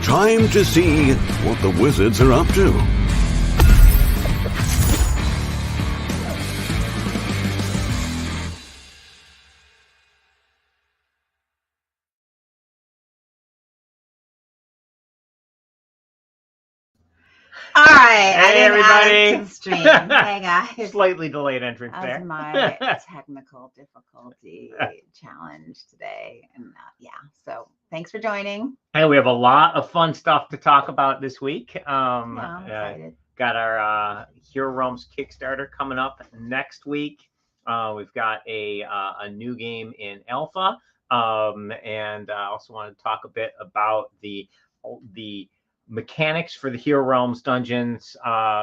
Time to see what the wizards are up to. All right. Hey, everybody. To the stream. Hey, guys. Slightly delayed entrance That there. was my technical difficulty challenge today. And yeah, so thanks for joining. Hey, we have a lot of fun stuff to talk about this week. Yeah, I'm excited. Got our Hero Realms Kickstarter coming up next week. We've got a new game in alpha, and I also want to talk a bit about the mechanics for the Hero Realms Dungeons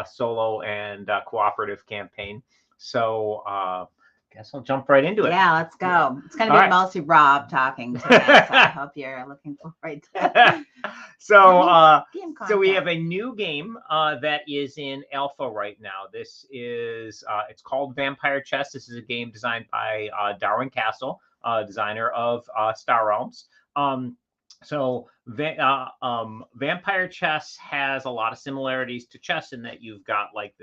solo and cooperative campaign. So I guess I'll jump right into it. Yeah, let's go. It's going to be mostly Rob talking today, so I hope you're looking forward to it. So we have a new game that is in alpha right now. This is it's called Vampire Chess. This is a game designed by Darwin Castle, designer of Star Realms. So Vampire Chess has a lot of similarities to chess in that you've got like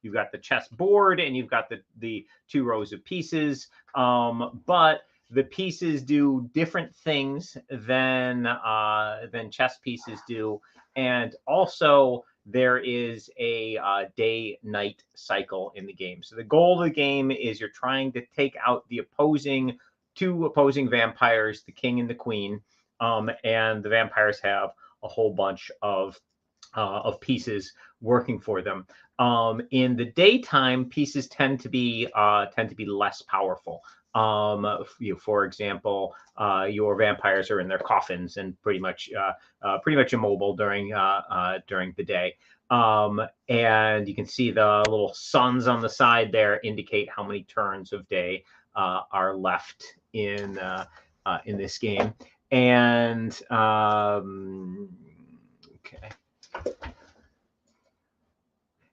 you've got the chess board and you've got the two rows of pieces, but the pieces do different things than chess pieces do, and also there is a day-night cycle in the game. So the goal of the game is you're trying to take out the two opposing vampires, the king and the queen. And the vampires have a whole bunch of pieces working for them. In the daytime, pieces tend to be less powerful. For example, your vampires are in their coffins and pretty much immobile during the day. And you can see the little suns on the side there indicate how many turns of day are left in this game. And okay,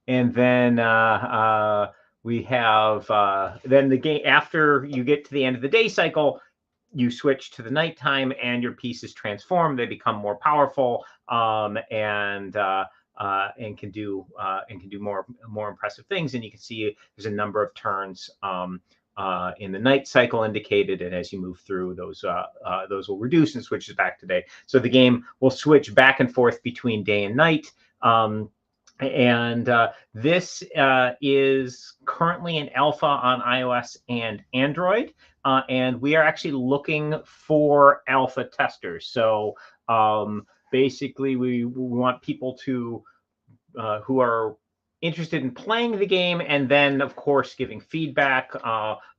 and then we have then the game. After you get to the end of the day cycle, you switch to the nighttime, and your pieces transform. They become more powerful, and can do more impressive things. And you can see there's a number of turns in the night cycle indicated, and as you move through, those will reduce and switches back to day. So the game will switch back and forth between day and night. This is currently in alpha on iOS and Android, and we are actually looking for alpha testers. So basically, we want people to who are interested in playing the game, and then of course giving feedback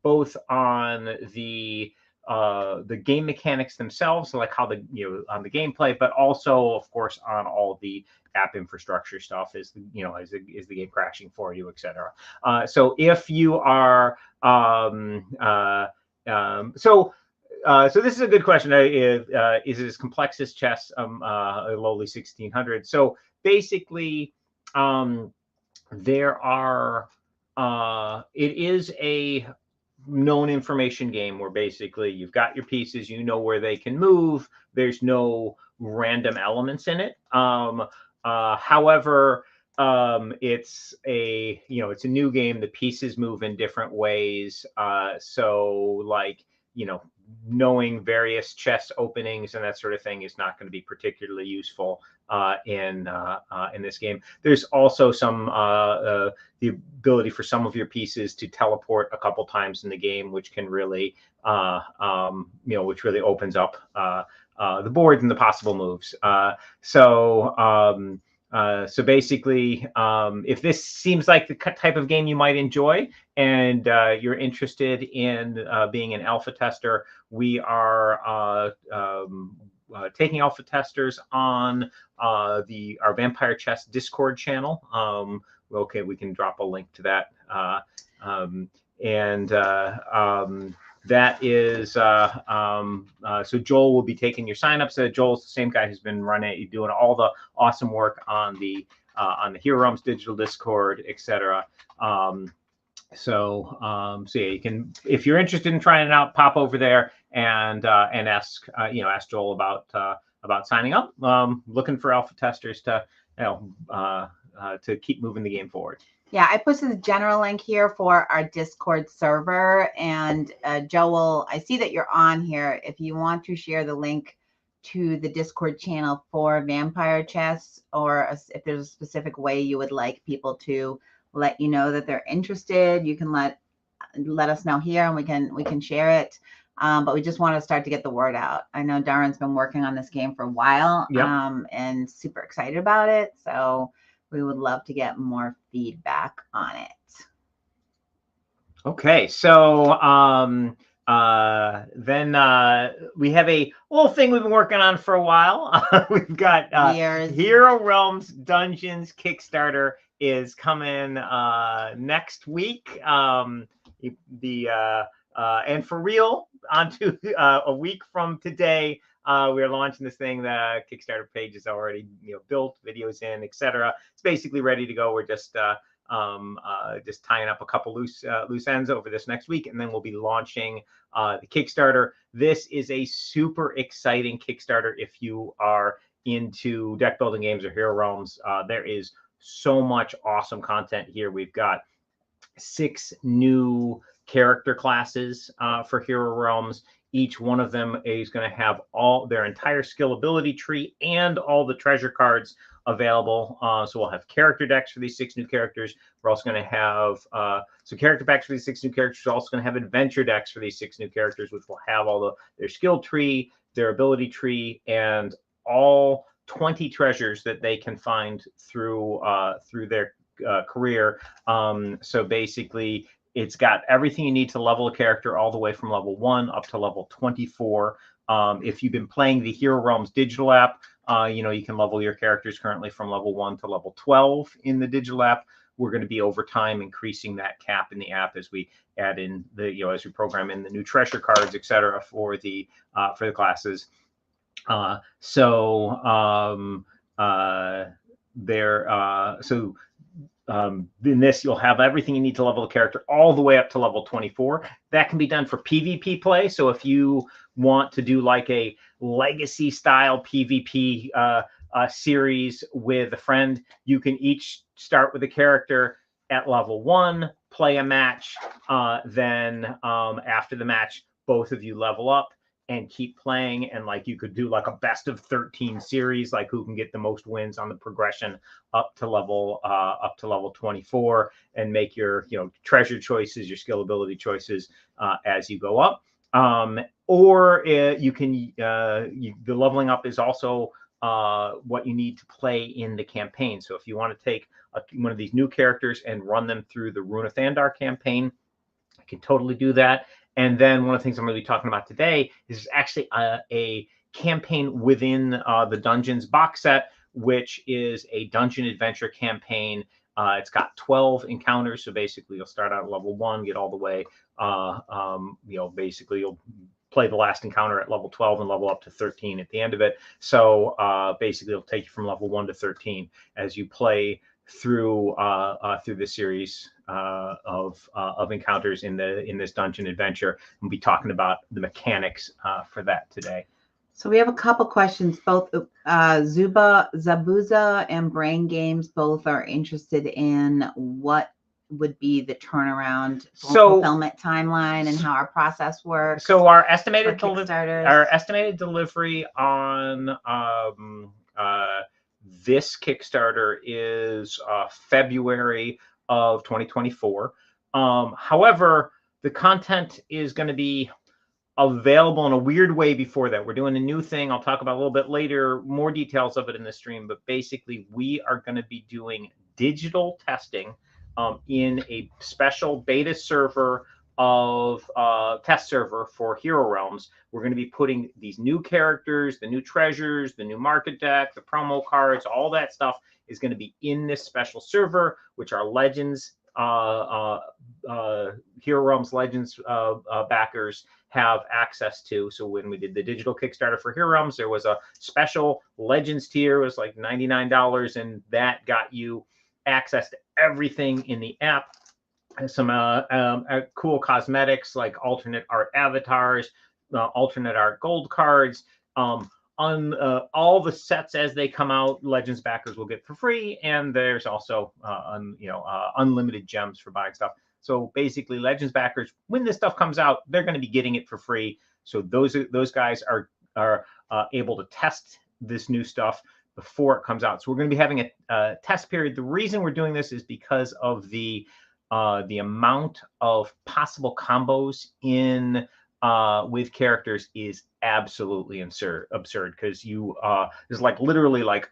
both on the game mechanics themselves, so like how on the gameplay, but also of course on all the app infrastructure stuff. Is the game crashing for you, etc. So if you are so this is a good question. Is it as complex as chess? A lowly 1600. So basically, there are it is a known information game where basically you've got your pieces, you know where they can move, there's no random elements in it. However, it's a new game. The pieces move in different ways, so like knowing various chess openings and that sort of thing is not going to be particularly useful in this game. There's also some the ability for some of your pieces to teleport a couple times in the game, which can really which really opens up the board and the possible moves. So basically, if this seems like the type of game you might enjoy and you're interested in being an alpha tester, we are taking alpha testers on our Vampire Chess Discord channel. Okay, we can drop a link to that. that is so Joel will be taking your signups. Joel's the same guy who's been doing all the awesome work on the Hero Realms digital Discord, etc. So yeah, you can, if you're interested in trying it out, pop over there and ask ask Joel about signing up. Looking for alpha testers to to keep moving the game forward. Yeah, I posted the general link here for our Discord server. And Joel, I see that you're on here. If you want to share the link to the Discord channel for Vampire Chess, or if there's a specific way you would like people to let you know that they're interested, you can let us know here, and we can share it. But we just want to start to get the word out. I know Darren's been working on this game for a while, yep. And super excited about it. So we would love to get more feedback on it. Okay, so then we have a little thing we've been working on for a while. We've got Hero Realms Dungeons Kickstarter is coming next week. And for real, onto a week from today, we're launching this thing. The Kickstarter page is already built, videos in, etc. It's basically ready to go. We're just tying up a couple loose ends over this next week, and then we'll be launching the Kickstarter. This is a super exciting Kickstarter if you are into deck building games or Hero Realms. There is so much awesome content here. We've got 6 new character classes for Hero Realms. Each one of them is going to have all their entire skill ability tree and all the treasure cards available. So we'll have character decks for these 6 new characters. We're also going to have character packs for these 6 new characters. We're also going to have adventure decks for these 6 new characters, which will have all their skill tree, their ability tree, and all 20 treasures that they can find through their career. So basically, it's got everything you need to level a character all the way from level 1 up to level 24. If you've been playing the Hero Realms digital app, you can level your characters currently from level 1 to level 12 in the digital app. We're going to be over time increasing that cap in the app as we add in as we program in the new treasure cards, etc. for the classes. In this, you'll have everything you need to level a character all the way up to level 24. That can be done for PvP play. So if you want to do like a legacy style PvP series with a friend, you can each start with a character at level 1, play a match. Then after the match, both of you level up and keep playing, and you could do like a best of 13 series, like who can get the most wins on the progression up to level 24, and make your treasure choices, your skill ability choices as you go up. Or you can the leveling up is also what you need to play in the campaign. So if you want to take one of these new characters and run them through the Rune of Thandar campaign, I can totally do that. And then one of the things I'm going to be talking about today is actually a campaign within the Dungeons box set, which is a dungeon adventure campaign. It's got 12 encounters. So basically, you'll start out at level 1, get all the way. Basically, you'll play the last encounter at level 12 and level up to 13 at the end of it. So basically, it'll take you from level 1 to 13 as you play through the series of encounters in this dungeon adventure. We'll be talking about the mechanics for that today. So we have a couple questions. Both Zabuza and Brain Games both are interested in what would be the turnaround fulfillment timeline and how our process works. So our estimated delivery on this Kickstarter is February of 2024. However, the content is going to be available in a weird way before that. We're doing a new thing I'll talk about a little bit later, more details of it in the stream, but basically we are going to be doing digital testing in a special beta server of test server for Hero Realms. We're going to be putting these new characters, the new treasures, the new market deck, the promo cards, all that stuff is going to be in this special server, which our Legends Hero Realms Legends backers have access to. So when we did the digital Kickstarter for Hero Realms, there was a special Legends tier. It was like $99, and that got you access to everything in the app. Some cool cosmetics like alternate art avatars, alternate art gold cards. On all the sets as they come out, Legends backers will get for free, and there's also unlimited gems for buying stuff. So basically, Legends backers, when this stuff comes out, they're going to be getting it for free. So those guys are able to test this new stuff before it comes out. So we're going to be having a test period. The reason we're doing this is because of the amount of possible combos in with characters is absolutely absurd, because you there's like literally like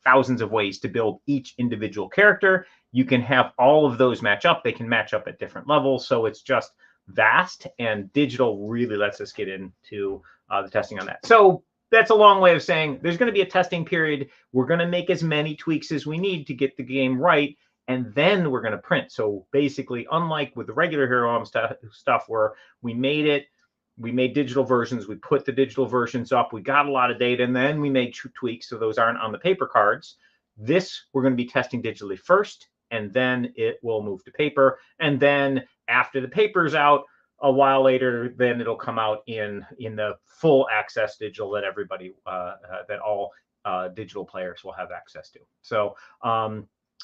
thousands of ways to build each individual character. You can have all of those match up. They can match up at different levels. So it's just vast, and digital really lets us get into the testing on that. So that's a long way of saying there's going to be a testing period. We're going to make as many tweaks as we need to get the game right, and then we're going to print. So basically, unlike with the regular Hero Realms stuff where we made digital versions, we put the digital versions up, we got a lot of data, and then we made tweaks so those aren't on the paper cards. This, we're going to be testing digitally first, and then it will move to paper. And then after the paper's out, a while later, then it'll come out in the full access digital that everybody, that all digital players will have access to. So,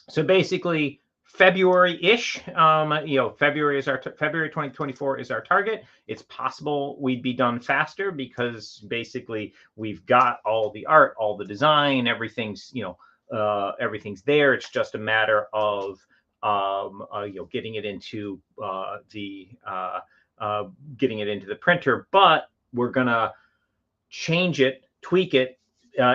so basically, February-ish, February 2024 is our target. It's possible we'd be done faster because basically we've got all the art, all the design, everything's everything's there. It's just a matter of getting it into getting it into the printer. But we're gonna change it, tweak it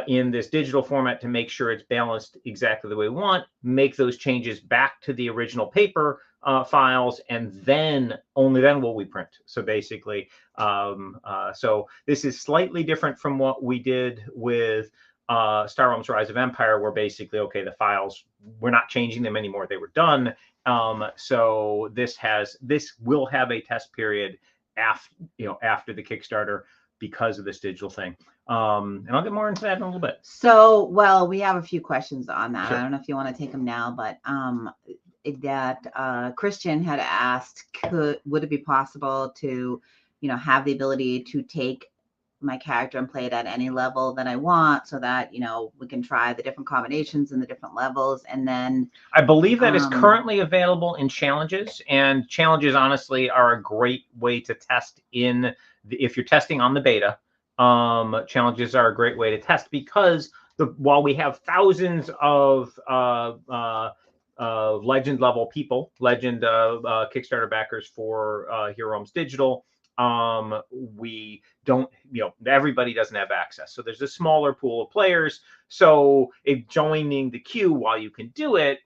in this digital format to make sure it's balanced exactly the way we want, make those changes back to the original paper files, and then only then will we print. So basically, so this is slightly different from what we did with Star Realms Rise of Empire, where basically, okay, the files, we're not changing them anymore, they were done. So this will have a test period after the Kickstarter because of this digital thing. And I'll get more into that in a little bit. So, well, we have a few questions on that. Sure. I don't know if you want to take them now, but Christian had asked, would it be possible to, have the ability to take my character and play it at any level that I want, so that we can try the different combinations and the different levels. And then I believe that is currently available in challenges, and challenges honestly are a great way to test if you're testing on the beta. Challenges are a great way to test, because while we have thousands of legend level people, Kickstarter backers for Hero Realms Digital, we don't, everybody doesn't have access. So there's a smaller pool of players. So if joining the queue while you can do it,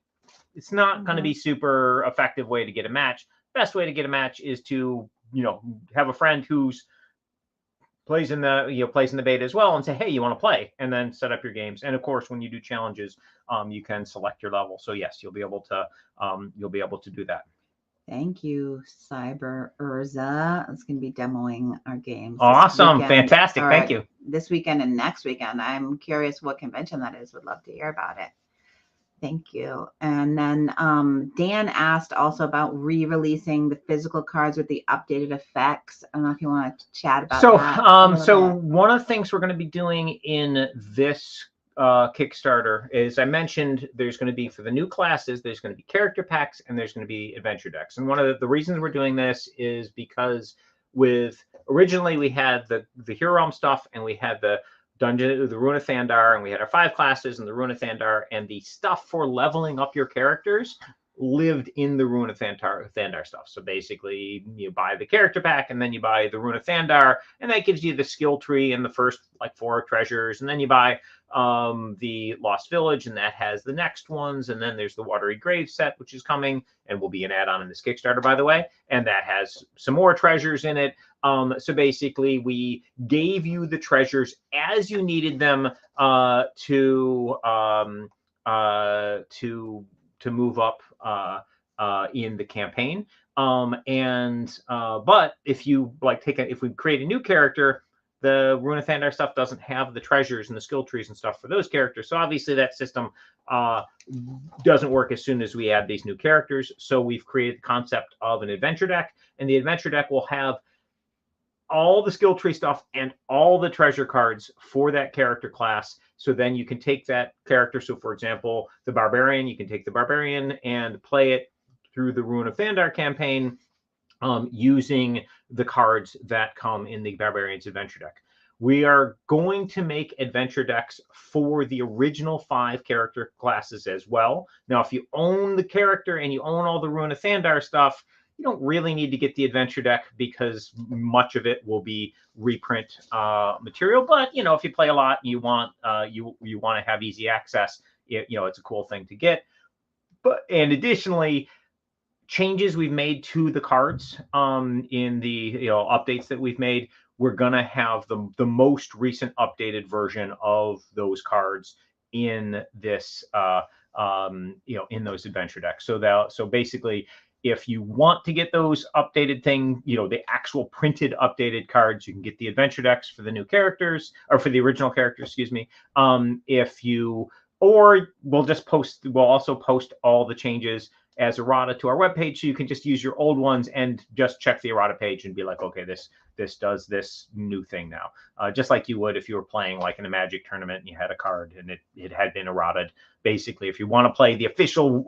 it's not going to be super effective way to get a match. Best way to get a match is to, have a friend who's plays in the beta as well, and say, hey, you want to play, and then set up your games. And of course, when you do challenges, you can select your level. So yes, you'll be able to do that. Thank you, Cyber Urza. It's going to be demoing our games. Awesome. Fantastic. Thank you. This weekend and next weekend. I'm curious what convention that is. Would love to hear about it. Thank you. And then Dan asked also about re-releasing the physical cards with the updated effects. I don't know if you want to chat about that. So one of the things we're going to be doing in this Kickstarter is, I mentioned, there's going to be, for the new classes, there's going to be character packs and there's going to be adventure decks. And one of the reasons we're doing this is because originally we had the Hero Realm stuff, and we had the Dungeon, the Rune of Thandar, and we had our 5 classes and the Rune of Thandar, and the stuff for leveling up your characters lived in the Rune of Thandar stuff. So basically, you buy the character pack, and then you buy the Rune of Thandar, and that gives you the skill tree and the first 4 treasures, and then you buy the Lost Village, and that has the next ones, and then there's the Watery Graves set, which is coming and will be an add-on in this Kickstarter, by the way, and that has some more treasures in it. So basically, we gave you the treasures as you needed them to move up in the campaign. But if you like if we create a new character, the Rune of Thandar stuff doesn't have the treasures and the skill trees and stuff for those characters. So obviously that system doesn't work as soon as we add these new characters. So we've created the concept of an adventure deck, and the adventure deck will have all the skill tree stuff and all the treasure cards for that character class. So then you can take that character. So for example, the Barbarian, you can take the Barbarian and play it through the Rune of Thandar campaign using the cards that come in the Barbarian's adventure deck. We are going to make adventure decks for the original 5 character classes as well. Now, if you own the character and you own all the Rune of Thandar stuff, you don't really need to get the adventure deck because much of it will be reprint material. But you know, if you play a lot and you want you want to have easy access, it's a cool thing to get. And additionally, changes we've made to the cards in the updates that we've made, we're gonna have the most recent updated version of those cards in this in those adventure decks. So basically, if you want to get those updated the actual printed updated cards, you can get the adventure decks for the new characters, or for the original characters, excuse me. Or we'll also post all the changes as errata to our webpage, so you can just use your old ones and just check the errata page and be like, okay, this does this new thing now. Just like you would if you were playing like in a Magic tournament and you had a card and it had been errated. Basically, if you want to play the official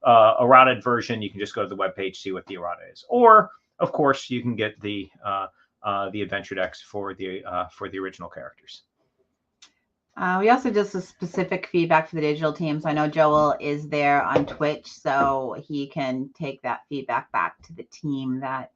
errated version, you can just go to the webpage, see what the errata is. Or, of course, you can get the adventure decks for the original characters. We also did some specific feedback for the digital teams. I know Joel is there on Twitch, so he can take that feedback back to the team that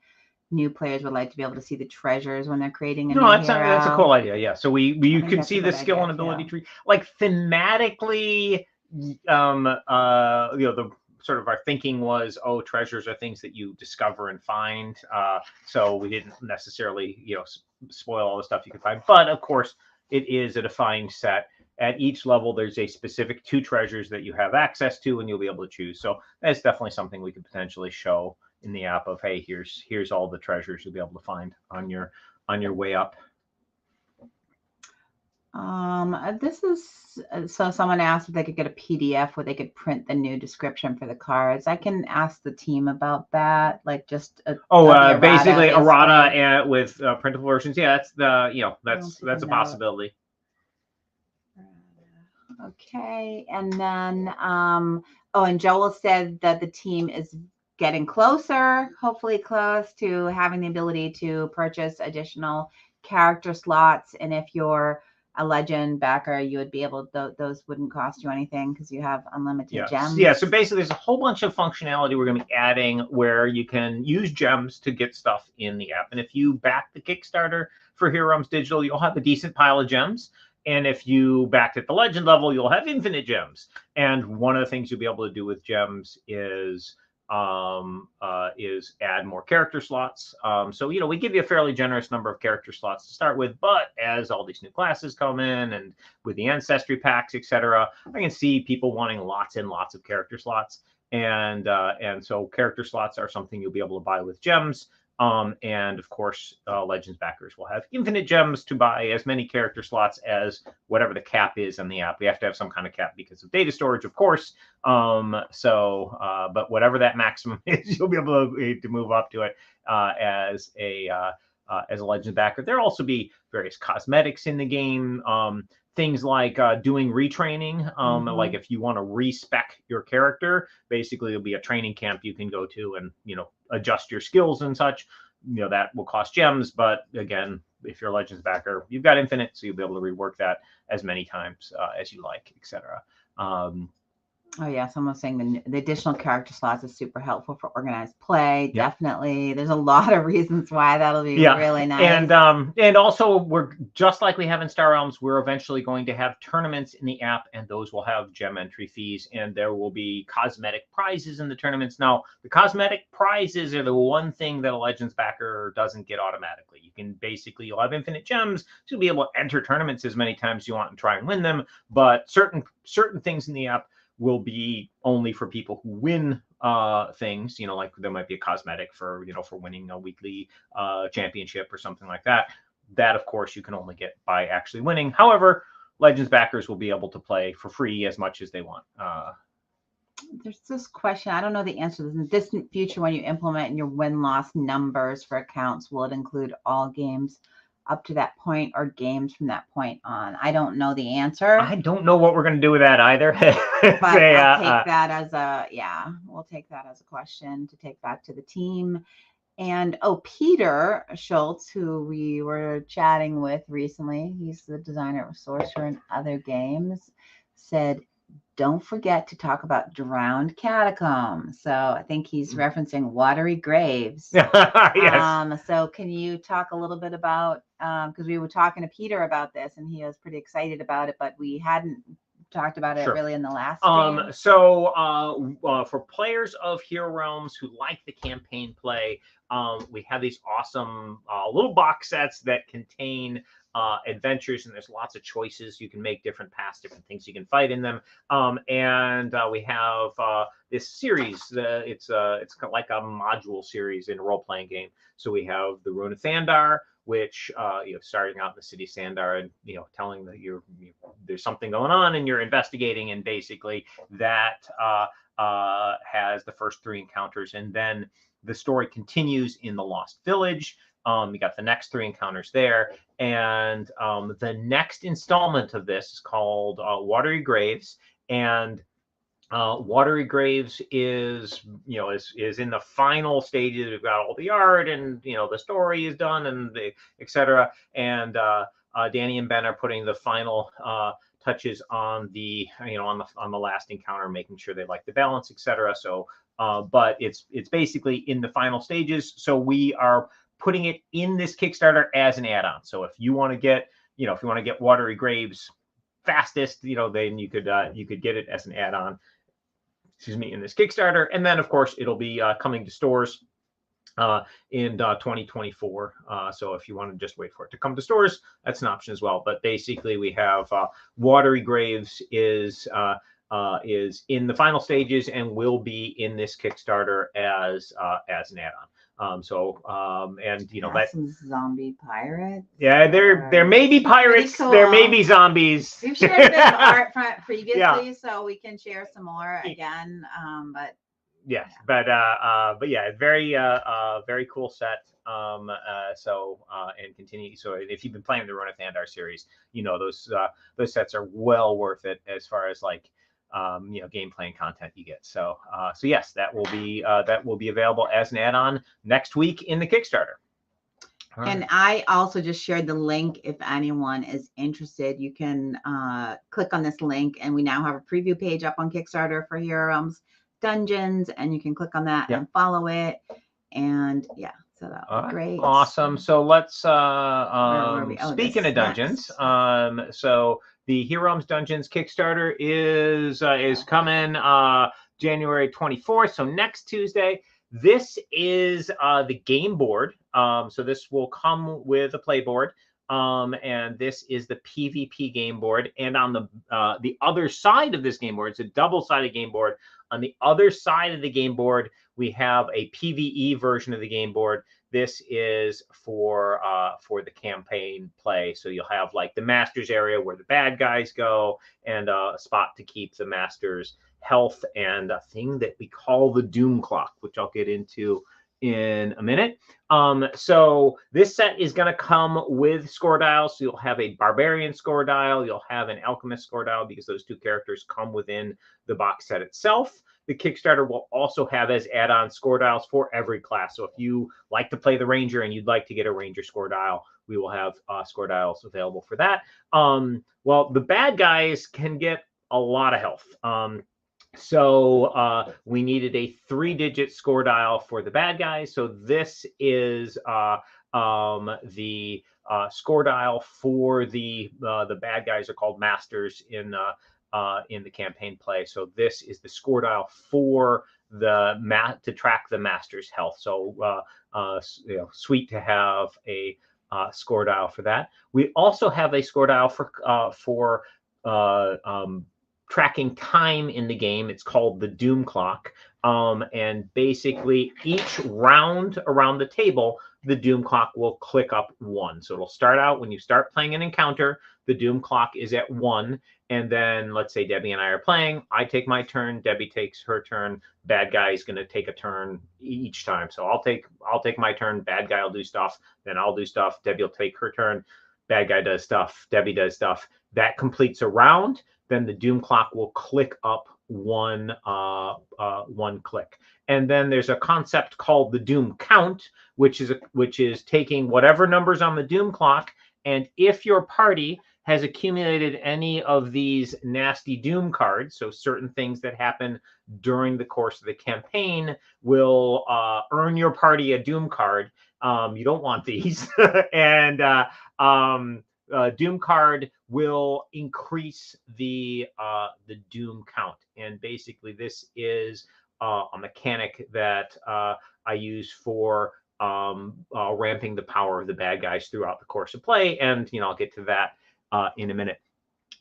new players would like to be able to see the treasures when they're creating a new hero. That's a cool idea. Yeah, so you can see the skill and ability tree. Like thematically, the sort of our thinking was, treasures are things that you discover and find. So we didn't necessarily spoil all the stuff you can find, but of course, it is a defined set. At each level, there's a specific 2 treasures that you have access to, and you'll be able to choose. So that's definitely something we could potentially show in the app of, hey, here's all the treasures you'll be able to find on your way up. This is so someone asked if they could get a PDF where they could print the new description for the cards. I can ask the team about that, like just basically errata with printable versions. Yeah, that's a possibility. Okay, and then and Joel said that the team is getting closer, hopefully close to having the ability to purchase additional character slots, and if you're a legend backer, you would be able to, those wouldn't cost you anything because you have unlimited gems. Yeah, so basically there's a whole bunch of functionality we're going to be adding where you can use gems to get stuff in the app. And if you back the Kickstarter for Hero Realms Digital, you'll have a decent pile of gems. And if you backed at the legend level, you'll have infinite gems. And one of the things you'll be able to do with gems is add more character slots. So we give you a fairly generous number of character slots to start with, but as all these new classes come in and with the ancestry packs, etc., I can see people wanting lots and lots of character slots, and so character slots are something you'll be able to buy with gems. And of course, Legends backers will have infinite gems to buy as many character slots as whatever the cap is in the app. We have to have some kind of cap because of data storage, of course. But whatever that maximum is, you'll be able to move up to it as a Legends backer. There'll also be various cosmetics in the game. Things like doing retraining, like if you want to respec your character, basically it'll be a training camp you can go to and adjust your skills and such. That will cost gems, but again, if you're a Legends backer, you've got infinite, so you'll be able to rework that as many times as you like, etc. Oh yeah, someone's saying the additional character slots is super helpful for organized play. Yep. Definitely, there's a lot of reasons why that'll be really nice. And also, we're just like we have in Star Realms. We're eventually going to have tournaments in the app, and those will have gem entry fees, and there will be cosmetic prizes in the tournaments. Now, the cosmetic prizes are the one thing that a Legends backer doesn't get automatically. You can you'll have infinite gems, so you'll be able to enter tournaments as many times as you want and try and win them. But certain things in the app will be only for people who win things, you know, like there might be a cosmetic for, you know, for winning a weekly championship or something like that. That, of course, you can only get by actually winning. However, Legends backers will be able to play for free as much as they want. There's this question. I don't know the answer to this. In the distant future, when you implement your win-loss numbers for accounts, will it include all games up to that point or games from that point on? I don't know the answer. I don't know what we're going to do with that either. But I'll take that as a, we'll take that as a question to take back to the team. And Peter Schultz, who we were chatting with recently, he's the designer of Sorcerer and other games, said, don't forget to talk about Drowned Catacombs. So I think he's referencing Watery Graves. Yes. So can you talk a little bit about, because we were talking to Peter about this and he was pretty excited about it, but we hadn't talked about it really in the last stream. So for players of Hero Realms who like the campaign play, we have these awesome little box sets that contain adventures, and there's lots of choices you can make, different paths, different things you can fight in them. And we have this series. It's like a module series in a role-playing game. So we have the Rune of Thandar, which starting out in the city of Sandar and telling that there's something going on and you're investigating, and basically that has the first 3 encounters, and then the story continues in the Lost Village. You got the next 3 encounters there, and the next installment of this is called Watery Graves, and Watery Graves is in the final stages. We've got all the art, and the story is done, and etc. And Danny and Ben are putting the final touches on the on the last encounter, making sure they like the balance, etc. So, but it's basically in the final stages. So we are putting it in this Kickstarter as an add-on. So if you want to get Watery Graves fastest, then you could get it as an add-on. In this Kickstarter, and then of course it'll be coming to stores in 2024. So if you want to just wait for it to come to stores, that's an option as well. But basically, we have Watery Graves is in the final stages and will be in this Kickstarter as an add-on. And that some zombie pirates. Yeah, there may be pirates. Cool. There may be zombies. We've shared a bit of art previously, so we can share some more again. But yeah, very cool set. And continue. So if you've been playing the Rune of Thandar series, those sets are well worth it as far as like gameplay and content you get. So yes, that will be available as an add-on next week in the Kickstarter. And I also just shared the link. If anyone is interested, you can click on this link, and we now have a preview page up on Kickstarter for Hero Realms Dungeons, and you can click on that and follow it. And so that would be great. Awesome. So let's speaking of dungeons, so the Hero Realms Dungeons Kickstarter is coming January 24th. So next Tuesday. This is the game board. So this will come with a play board. And this is the PvP game board. And on the other side of this game board, it's a double-sided game board. On the other side of the game board, we have a PvE version of the game board. This is for the campaign play. So you'll have like the Masters area where the bad guys go, and a spot to keep the Masters health, and a thing that we call the Doom Clock, which I'll get into in a minute. So this set is going to come with score dials. So you'll have a Barbarian score dial, you'll have an Alchemist score dial, because those 2 characters come within the box set itself. The Kickstarter will also have as add-on score dials for every class. So if you like to play the Ranger and you'd like to get a Ranger score dial, we will have score dials available for that. Well, the bad guys can get a lot of health. So we needed a 3-digit score dial for the bad guys. So this is the score dial for the bad guys are called Masters in the campaign play. So this is the score dial for to track the Master's health. So sweet to have a score dial for that. We also have a score dial for tracking time in the game. It's called the Doom Clock. And basically each round around the table, the Doom Clock will click up 1. So it'll start out when you start playing an encounter, the Doom Clock is at 1. And then let's say Debbie and I are playing, I take my turn, Debbie takes her turn, bad guy is going to take a turn each time. So I'll take my turn, bad guy will do stuff, then I'll do stuff, Debbie will take her turn, bad guy does stuff, Debbie does stuff. That completes a round. Then the Doom Clock will click up one click. And then there's a concept called the Doom Count, which is taking whatever numbers on the Doom Clock, and if your party has accumulated any of these nasty Doom cards, so certain things that happen during the course of the campaign will earn your party a Doom card. You don't want these. And Doom card will increase the Doom count. And basically this is a mechanic that I use for ramping the power of the bad guys throughout the course of play. And, I'll get to that in a minute.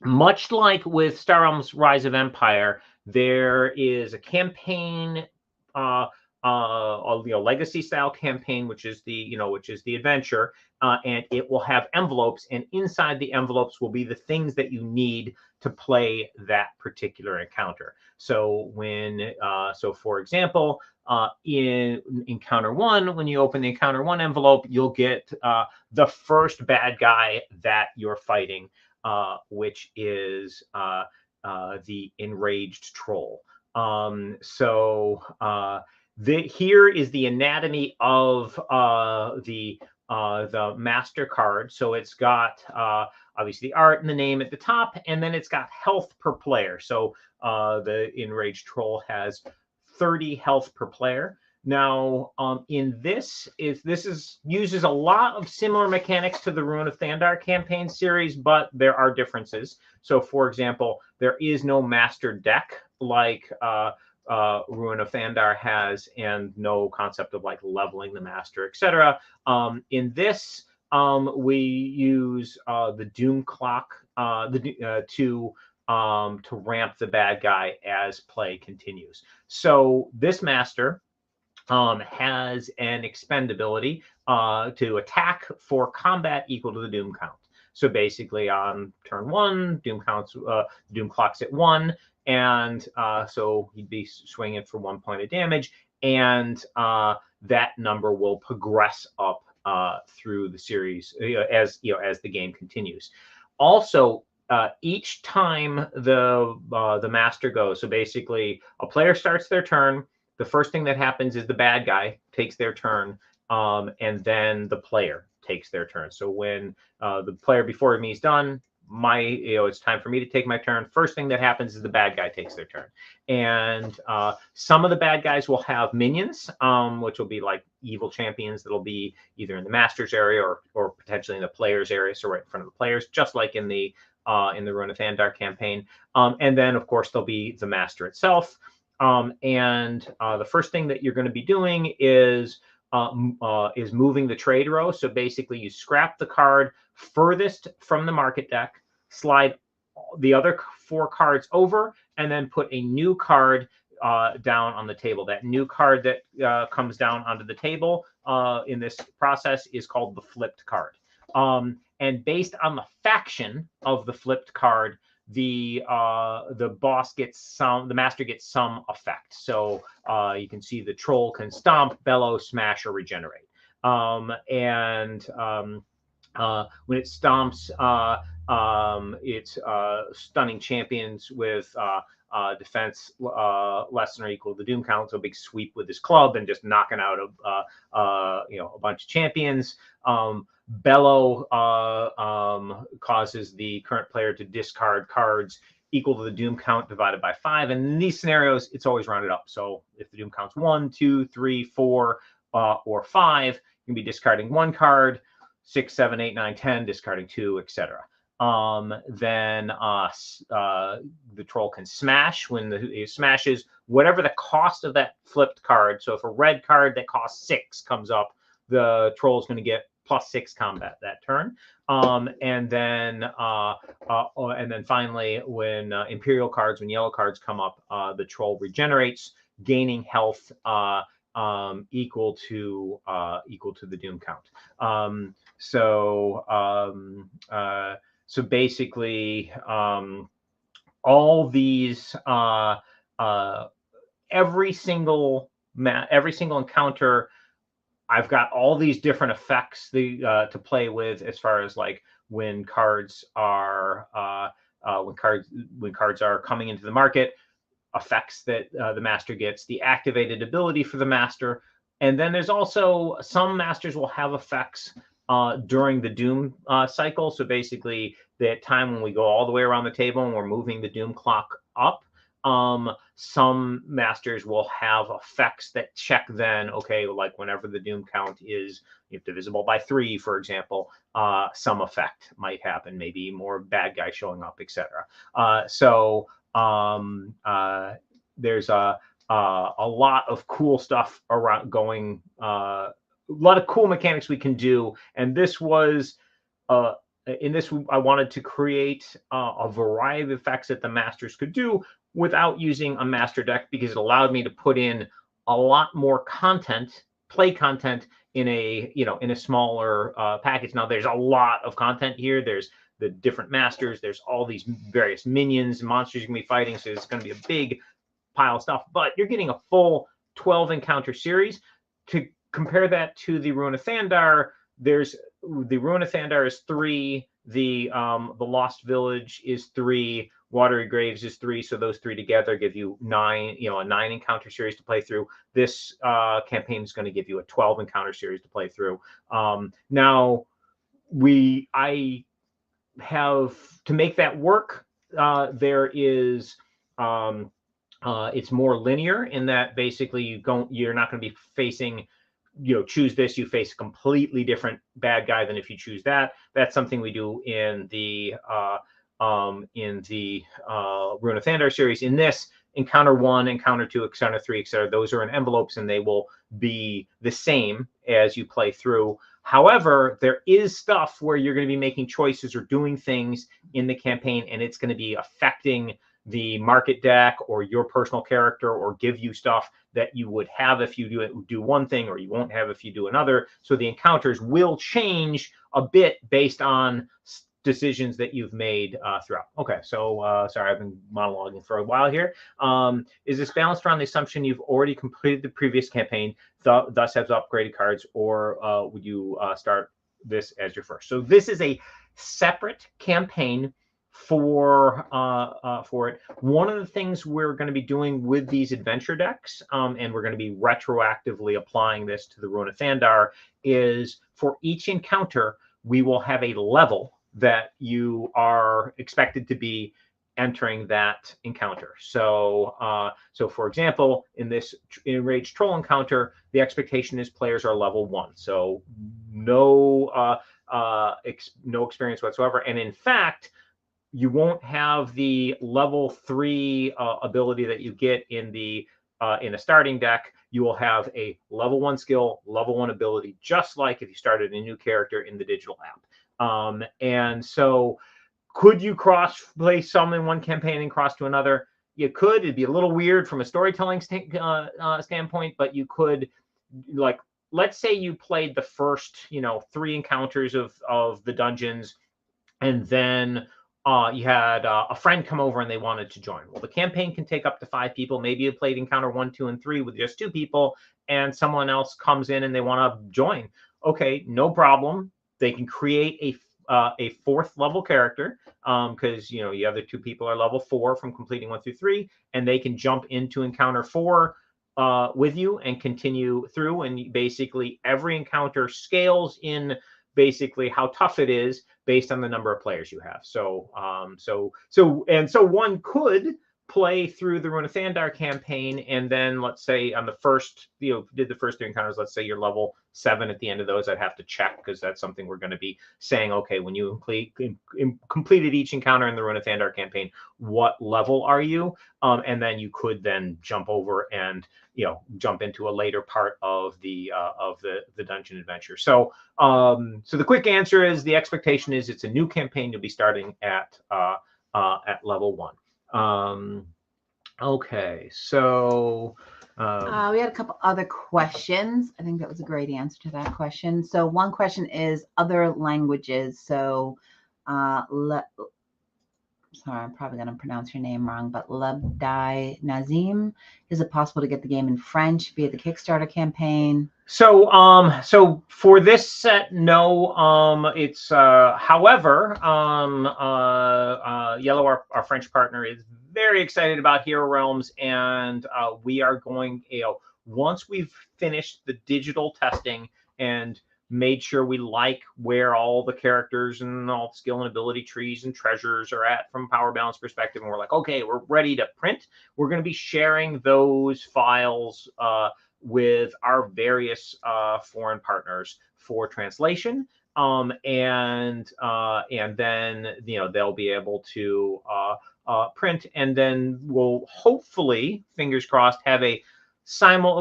Much like with Star Realms Rise of Empire, there is a campaign, a legacy style campaign, which is the adventure, and it will have envelopes, and inside the envelopes will be the things that you need to play that particular encounter. So for example, in Encounter 1, when you open the Encounter 1 envelope, you'll get the first bad guy that you're fighting, which is the Enraged Troll. Here is the anatomy of the master card. So it's got obviously the art and the name at the top, and then it's got health per player. So the Enraged Troll has 30 health per player. Now, in this uses a lot of similar mechanics to the Ruin of Thandar campaign series, but there are differences. So, for example, there is no master deck like Ruin of Thandar has, and no concept of like leveling the master, etc. In this, we use the Doom Clock to ramp the bad guy as play continues. So this master has an expendability to attack for combat equal to the Doom count. So basically, on turn 1, Doom Clock's at 1, and so he'd be swinging for 1 point of damage, and that number will progress up through the series as the game continues. Also, each time the master goes, so basically a player starts their turn, the first thing that happens is the bad guy takes their turn, and then the player takes their turn. So when the player before me is done, it's time for me to take my turn. First thing that happens is the bad guy takes their turn. And some of the bad guys will have minions, which will be like evil champions that'll be either in the master's area or potentially in the player's area, so right in front of the players, just like in the Ruin of Thandar campaign. And then, of course, there'll be the master itself. And the first thing that you're going to be doing is moving the trade row. So basically, you scrap the card furthest from the market deck, slide the other 4 cards over, and then put a new card down on the table. That new card that comes down onto the table in this process is called the flipped card. And based on the faction of the flipped card, the boss gets the master gets some effect. So you can see the troll can stomp, bellow, smash, or regenerate. When it stomps, it's stunning champions with defense less than or equal to the Doom count. So a big sweep with his club and just knocking out a bunch of champions. Bellow causes the current player to discard cards equal to the Doom count divided by 5. And in these scenarios, it's always rounded up. So if the Doom count's 1, 2, 3, 4, or 5, you can be discarding 1 card, 6, 7, 8, 9, 10, discarding 2, etc. Then the troll can smash. When it smashes, whatever the cost of that flipped card. So if a red card that costs 6 comes up, the troll is going to get +6 combat that turn. And then finally, when Imperial cards, when yellow cards come up, the troll regenerates, gaining health equal to the doom count. So basically, all these every single encounter, I've got all these different effects to play with, as far as like when cards are coming into the market, effects that the master gets, the activated ability for the master, and then there's also some masters will have effects during the doom cycle. So basically, that time when we go all the way around the table and we're moving the doom clock up, some masters will have effects that check then, okay, like whenever the doom count is divisible by 3, for example, some effect might happen, maybe more bad guys showing up, etc. There's a lot of cool stuff around going, a lot of cool mechanics we can do. And this was, in this, I wanted to create a variety of effects that the masters could do without using a master deck, because it allowed me to put in a lot more content, play content, in a smaller package. Now, there's a lot of content here. There's the different masters. There's all these various minions and monsters you're going to be fighting. So it's going to be a big pile of stuff. But you're getting a full 12 encounter series. To compare that to the Ruin of Thandar, the Ruin of Thandar is 3. The Lost Village is 3. Watery Graves is 3. So those 3 together give you 9. A 9 encounter series to play through. This campaign is going to give you a 12 encounter series to play through. Now, I have to make that work. There is it's more linear in that basically you're not going to be facing, choose this, you face a completely different bad guy than if you choose that. That's something we do in the Ruin of Thandar series. In this, encounter 1, encounter 2, encounter 3, etc., those are in envelopes and they will be the same as you play through. However, there is stuff where you're going to be making choices or doing things in the campaign, and it's going to be affecting the market deck or your personal character, or give you stuff that you would have if you do one thing, or you won't have if you do another. So the encounters will change a bit based on decisions that you've made throughout. Okay, so sorry, I've been monologuing for a while here. Is this balanced around the assumption you've already completed the previous campaign, thus have upgraded cards, or would you start this as your first? So this is a separate campaign for it. One of the things we're going to be doing with these adventure decks, and we're going to be retroactively applying this to the Ruin of Thandar, is for each encounter we will have a level that you are expected to be entering that encounter. So for example, in this Enraged Troll encounter, the expectation is players are level 1, so no experience whatsoever. And in fact, you won't have the level 3 ability that you get in a starting deck. You will have a level 1 skill, level 1 ability, just like if you started a new character in the digital app. And so, could you cross-play some in one campaign and cross to another? You could. It'd be a little weird from a storytelling standpoint, but you could, like, let's say you played the first, 3 encounters of the dungeons, and then you had a friend come over and they wanted to join. Well, the campaign can take up to 5 people. Maybe you played encounter 1, 2, and 3 with just 2 people, and someone else comes in and they want to join. Okay, no problem. They can create a 4th level character, because the other 2 people are level 4 from completing 1 through 3, and they can jump into encounter 4 with you and continue through. And basically, every encounter scales in basically how tough it is based on the number of players you have. So one could play through the Rune of Thandar campaign, and then let's say on the first, did the first 3 encounters, let's say you're level 7 at the end of those, I'd have to check, because that's something we're going to be saying, okay, when you completed each encounter in the Rune of Thandar campaign, what level are you? And then you could then jump over and jump into a later part of the dungeon adventure. So so the quick answer is the expectation is it's a new campaign. You'll be starting at level 1. Okay, so we had a couple other questions. I think that was a great answer to that question. So one question is other languages. So sorry, I'm probably going to pronounce your name wrong, but Labdai Nazim, is it possible to get the game in French via the Kickstarter campaign? So so for this set, no. It's however, Yellow, our French partner, is very excited about Hero Realms, and we are going, once we've finished the digital testing and made sure we like where all the characters and all the skill and ability trees and treasures are at from a power balance perspective, and we're like, okay, we're ready to print, we're going to be sharing those files with our various foreign partners for translation, and then they'll be able to print, and then we'll hopefully, fingers crossed, have a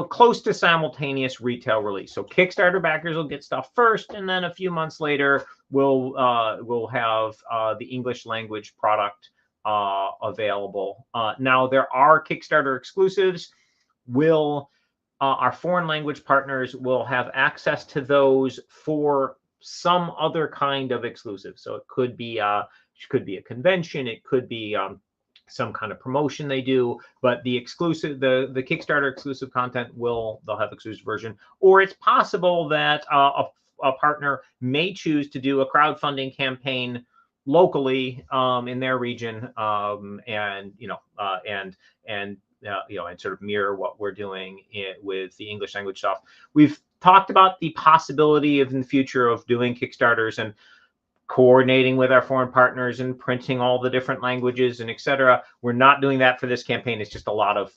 close to simultaneous retail release. So Kickstarter backers will get stuff first, and then a few months later we'll have the English language product available. Now there are Kickstarter exclusives. Our foreign language partners will have access to those for some other kind of exclusive. So it could be a convention, it could be some kind of promotion they do, but the exclusive, the Kickstarter exclusive content they'll have exclusive version. Or it's possible that a partner may choose to do a crowdfunding campaign locally in their region, and sort of mirror what we're doing with the English language stuff. We've talked about the possibility of in the future of doing Kickstarters and coordinating with our foreign partners and printing all the different languages and etc. We're not doing that for this campaign. It's just a lot of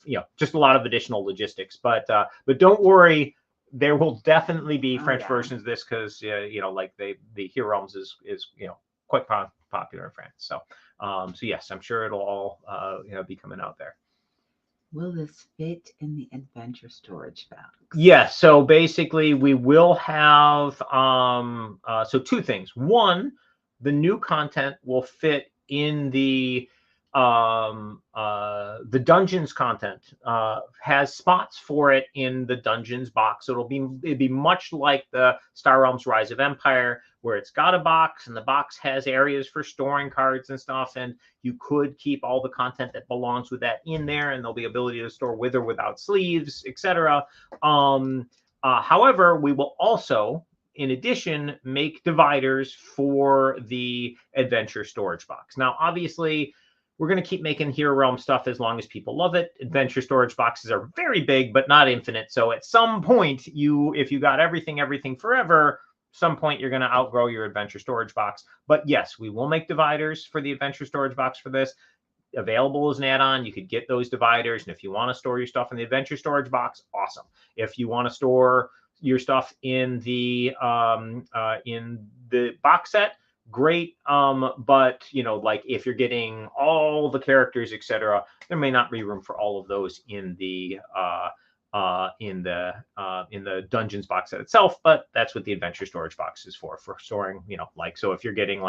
additional logistics. But don't worry, there will definitely be French versions of this, because like the Hero Realms is quite popular in France. So yes, I'm sure it'll all be coming out there. Will this fit in the adventure storage box? Yes. So basically, we will have so 2 things. One, the new content will fit in the dungeons content. Has spots for it in the dungeons box. So it'd be much like the Star Realms Rise of Empire, where it's got a box and the box has areas for storing cards and stuff, and you could keep all the content that belongs with that in there, and there'll be ability to store with or without sleeves, etc. However, we will also, in addition, make dividers for the adventure storage box. Now, obviously, we're going to keep making Hero Realm stuff as long as people love it. Adventure storage boxes are very big, but not infinite. So at some point, if you got everything forever, some point you're going to outgrow your adventure storage box. But yes, we will make dividers for the adventure storage box for this. Available as an add-on. You could get those dividers, and if you want to store your stuff in the adventure storage box, awesome. If you want to store your stuff in the box set, great. But like if you're getting all the characters, etc., there may not be room for all of those in the dungeons box set itself. But that's what the adventure storage box is for storing. So if you're getting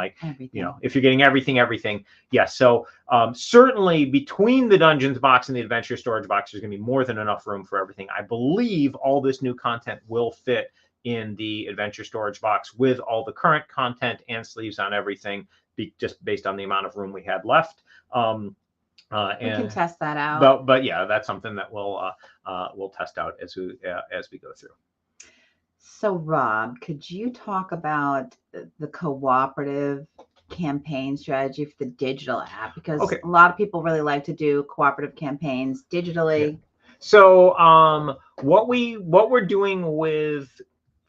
if you're getting everything, yes. So certainly between the dungeons box and the adventure storage box, there's going to be more than enough room for everything. I believe all this new content will fit in the adventure storage box with all the current content and sleeves on everything, just based on the amount of room we had left. We can test that out. But yeah, that's something that we'll test out as we go through. So Rob, could you talk about the cooperative campaign strategy for the digital app? Because a lot of people really like to do cooperative campaigns digitally. Yeah. So what we're doing with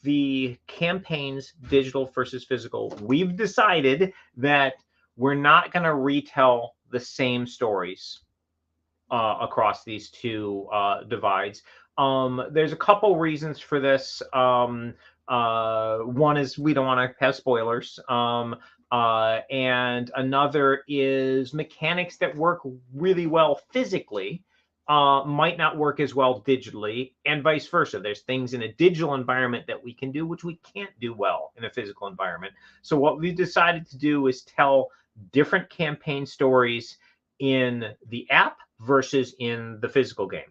the campaigns, digital versus physical, we've decided that we're not going to retell the same stories across these two divides. There's a couple reasons for this. One is we don't want to have spoilers. And another is mechanics that work really well physically might not work as well digitally, and vice versa. There's things in a digital environment that we can do which we can't do well in a physical environment. So what we decided to do is tell different campaign stories in the app versus in the physical game.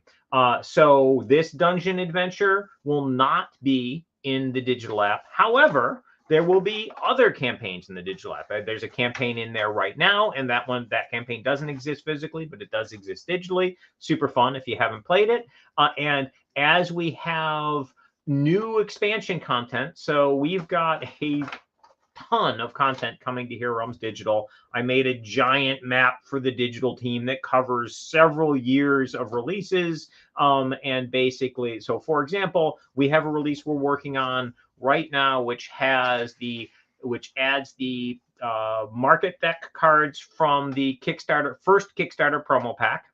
So this dungeon adventure will not be in the digital app. However, there will be other campaigns in the digital app. There's a campaign in there right now, and that campaign doesn't exist physically, but it does exist digitally. Super fun if you haven't played it. And as we have new expansion content, so we've got a ton of content coming to Hero Realms Digital. I made a giant map for the digital team that covers several years of releases. And basically, so for example, we have a release we're working on right now, which adds the market deck cards from the first Kickstarter promo pack.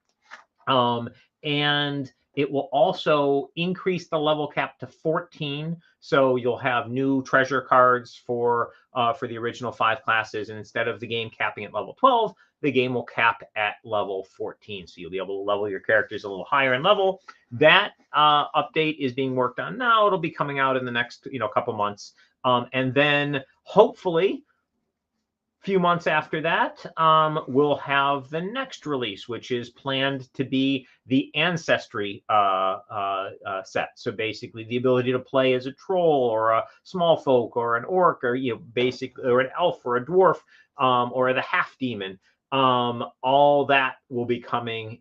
And it will also increase the level cap to 14. So you'll have new treasure cards for the original 5 classes. And instead of the game capping at level 12, the game will cap at level 14. So you'll be able to level your characters a little higher in level. That update is being worked on now. It'll be coming out in the next couple months. And then hopefully, few months after that, we'll have the next release, which is planned to be the Ancestry set. So basically, the ability to play as a troll or a small folk or an orc or or an elf or a dwarf or the half demon. All that will be coming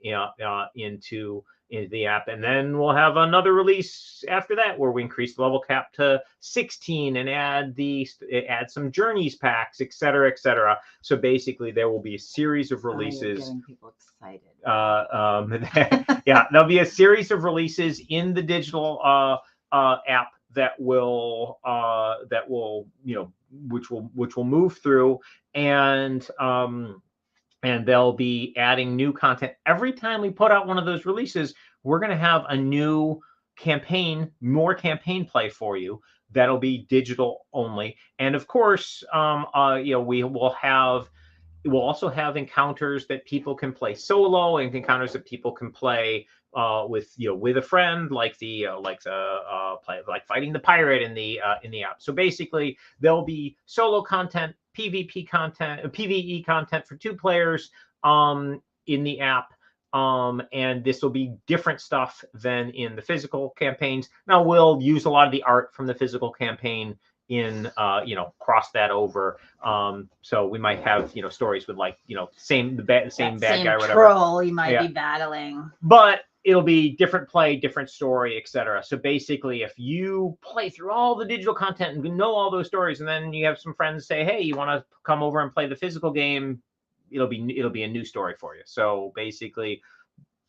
into the app, and then we'll have another release after that where we increase the level cap to 16 and add some journeys packs, etc., etc. So basically, there will be a series of releases. You're getting people excited. Yeah, there'll be a series of releases in the digital app that will which will move through, and they'll be adding new content. Every time we put out one of those releases, we're going to have a new campaign, more campaign play for you that'll be digital only. And of course, we'll also have encounters that people can play solo, and encounters that people can play with a friend, like fighting the pirate in the app. So basically, there'll be solo content, PvP content, PvE content for 2 players in the app. And this will be different stuff than in the physical campaigns. Now we'll use a lot of the art from the physical campaign in cross that over. So we might have stories with same bad guy or whatever troll you might be battling, but it'll be different play, different story, etc. So basically, if you play through all the digital content and know all those stories, and then you have some friends say, hey, you want to come over and play the physical game, it'll be a new story for you. So basically,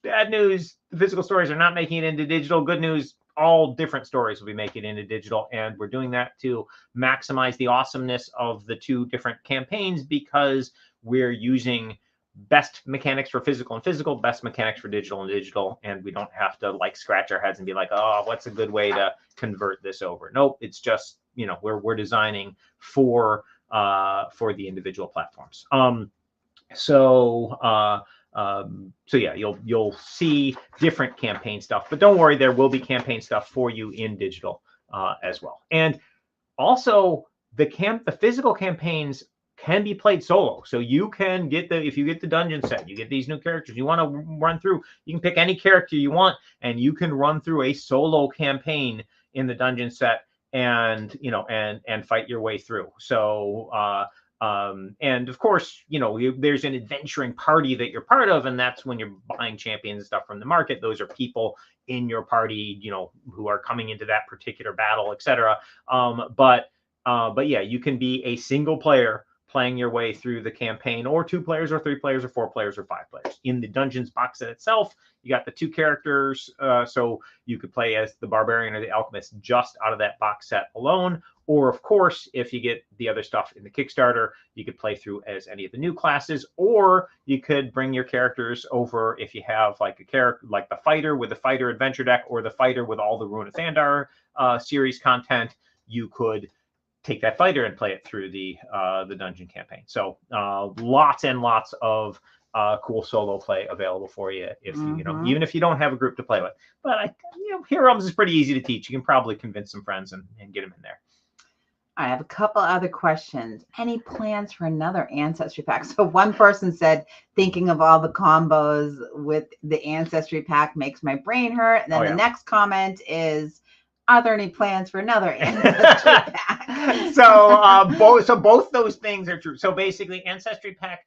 bad news, the physical stories are not making it into digital. Good news, all different stories will be making it into digital, and we're doing that to maximize the awesomeness of the 2 different campaigns, because we're using best mechanics for physical and physical, best mechanics for digital and digital, and we don't have to scratch our heads and be like, oh, what's a good way to convert this over? Nope, it's just we're designing for the individual platforms. So yeah, you'll see different campaign stuff, but don't worry, there will be campaign stuff for you in digital as well. And also, the physical campaigns can be played solo. So you can if you get the dungeon set, you get these new characters you want to run through, you can pick any character you want, and you can run through a solo campaign in the dungeon set and fight your way through. So and of course, there's an adventuring party that you're part of, and that's when you're buying champions and stuff from the market. Those are people in your party, who are coming into that particular battle, etc. But yeah, you can be a single player playing your way through the campaign, or 2 players or 3 players or 4 players or 5 players. In the Dungeons box set itself, you got the 2 characters, so you could play as the Barbarian or the Alchemist just out of that box set alone. Or, of course, if you get the other stuff in the Kickstarter, you could play through as any of the new classes, or you could bring your characters over if you have like a character like the Fighter with the Fighter Adventure deck, or the Fighter with all the Ruin of Thandar series content. You could take that Fighter and play it through the dungeon campaign. So lots and lots of cool solo play available for you if you know, even if you don't have a group to play with. But Hero Realms is pretty easy to teach. You can probably convince some friends and get them in there. I have a couple other questions. Any plans for another Ancestry pack? So one person said, thinking of all the combos with the Ancestry pack makes my brain hurt. And then the next comment is, are there any plans for another Ancestry pack? So both those things are true. So basically, Ancestry pack,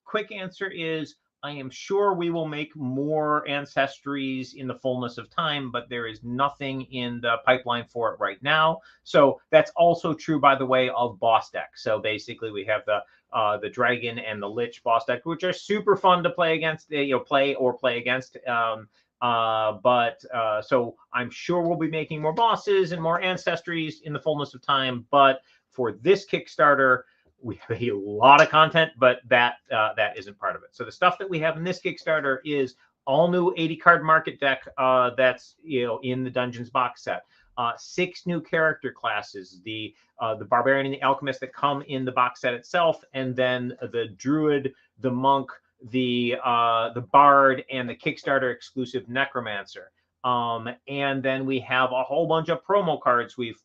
quick answer is, I am sure we will make more Ancestries in the fullness of time, but there is nothing in the pipeline for it right now. So that's also true, by the way, of boss decks. So basically, we have the Dragon and the Lich boss deck, which are super fun to play against, play against. So I'm sure we'll be making more bosses and more Ancestries in the fullness of time. But for this Kickstarter, we have a lot of content, but that isn't part of it. So the stuff that we have in this Kickstarter is all new 80 card market deck that's in the Dungeons box set. 6 new character classes, the Barbarian and the Alchemist that come in the box set itself, and then the Druid, the Monk, the Bard, and the Kickstarter exclusive Necromancer. And then we have a whole bunch of promo cards we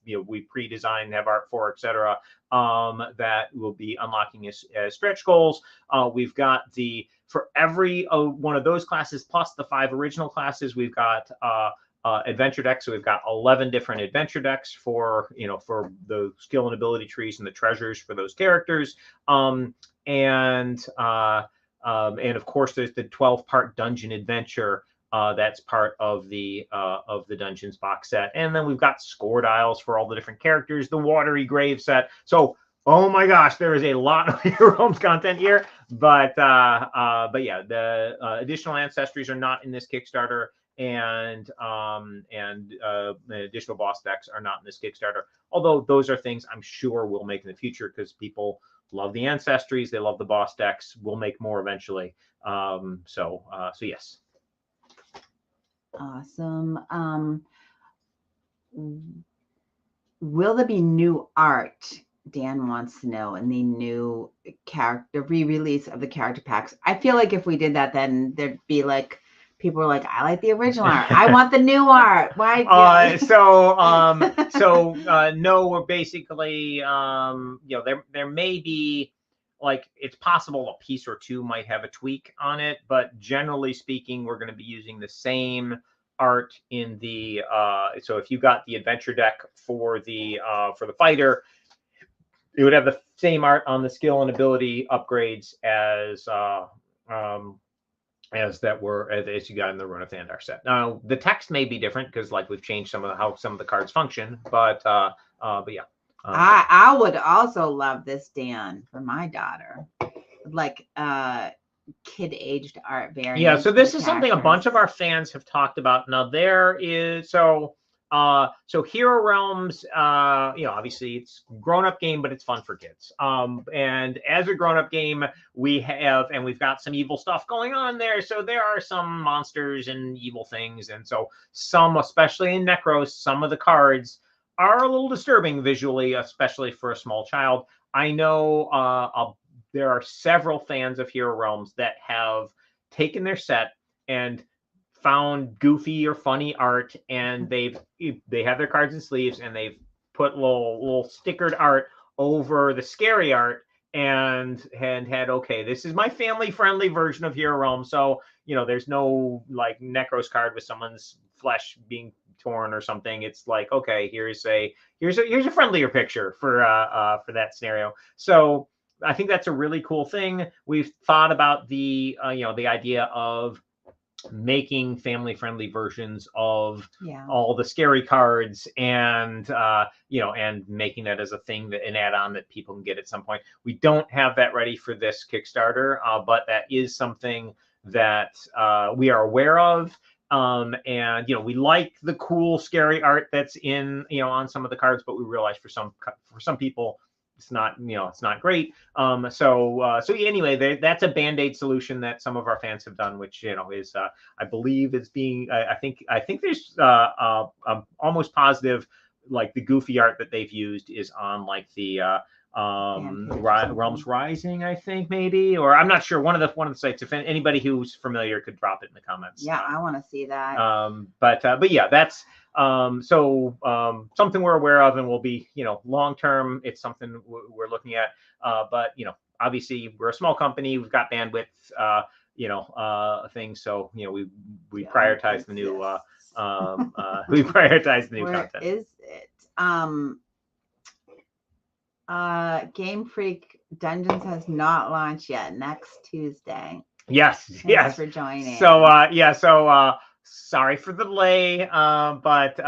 pre-designed, have art for, etc. That will be unlocking as stretch goals. We've got for every one of those classes plus the 5 original classes, we've got adventure decks. So we've got 11 different adventure decks for the skill and ability trees and the treasures for those characters. And of course, there's the 12-part dungeon adventure. That's part of the Dungeons box set. And then we've got score dials for all the different characters, the Watery Graves set. So, oh my gosh, there is a lot of Hero Realms content here. But yeah, the additional Ancestries are not in this Kickstarter, and additional boss decks are not in this Kickstarter. Although those are things I'm sure we'll make in the future, because people love the Ancestries, they love the boss decks. We'll make more eventually. So yes. Awesome. Will there be new art? Dan wants to know, in the new re-release of the character packs. I feel like if we did that, then there'd be like, people are like, I like the original art. I want the new art. Why? No, we're basically, there may be, like, it's possible a piece or 2 might have a tweak on it, but generally speaking, we're going to be using the same art in the so if you got the adventure deck for the Fighter, it would have the same art on the skill and ability upgrades as you got in the Ruin of Thandar set. Now the text may be different because, like, we've changed how some of the cards function, but yeah. I would also love this, Dan, for my daughter, like kid-aged art variant. Yeah, so this is something a bunch of our fans have talked about. Now there is so Hero Realms, obviously it's a grown-up game, but it's fun for kids. And as a grown-up game, we've got some evil stuff going on there. So there are some monsters and evil things, and so some, especially in Necros, some of the cards are a little disturbing visually, especially for a small child. I know there are several fans of Hero Realms that have taken their set and found goofy or funny art, and they have their cards and sleeves, and they've put little stickered art over the scary art, and had, okay, this is my family-friendly version of Hero Realms. So there's no like Necros card with someone's flesh being torn or something. It's like, okay, here's a friendlier picture for that scenario. So I think that's a really cool thing. We've thought about the idea of making family-friendly versions of all the scary cards, and and making that as a thing, that an add-on that people can get at some point. We don't have that ready for this Kickstarter, but that is something that we are aware of. And we like the cool scary art that's in on some of the cards, but we realize for some people it's not it's not great. So anyway, that's a band-aid solution that some of our fans have done, which is I believe is being I think there's I'm almost positive like the goofy art that they've used is on like the Realms Rising, I think, maybe, or I'm not sure, one of the sites. If anybody who's familiar could drop it in the comments. Yeah, I want to see that. But yeah, that's something we're aware of, and will be long term. It's something we're looking at. But obviously we're a small company. We've got bandwidth. Things. So we prioritize the new. We prioritize the new content. Where is it? Game Freak Dungeons has not launched yet. Next Tuesday. Yes. Thanks for joining. So sorry for the delay. But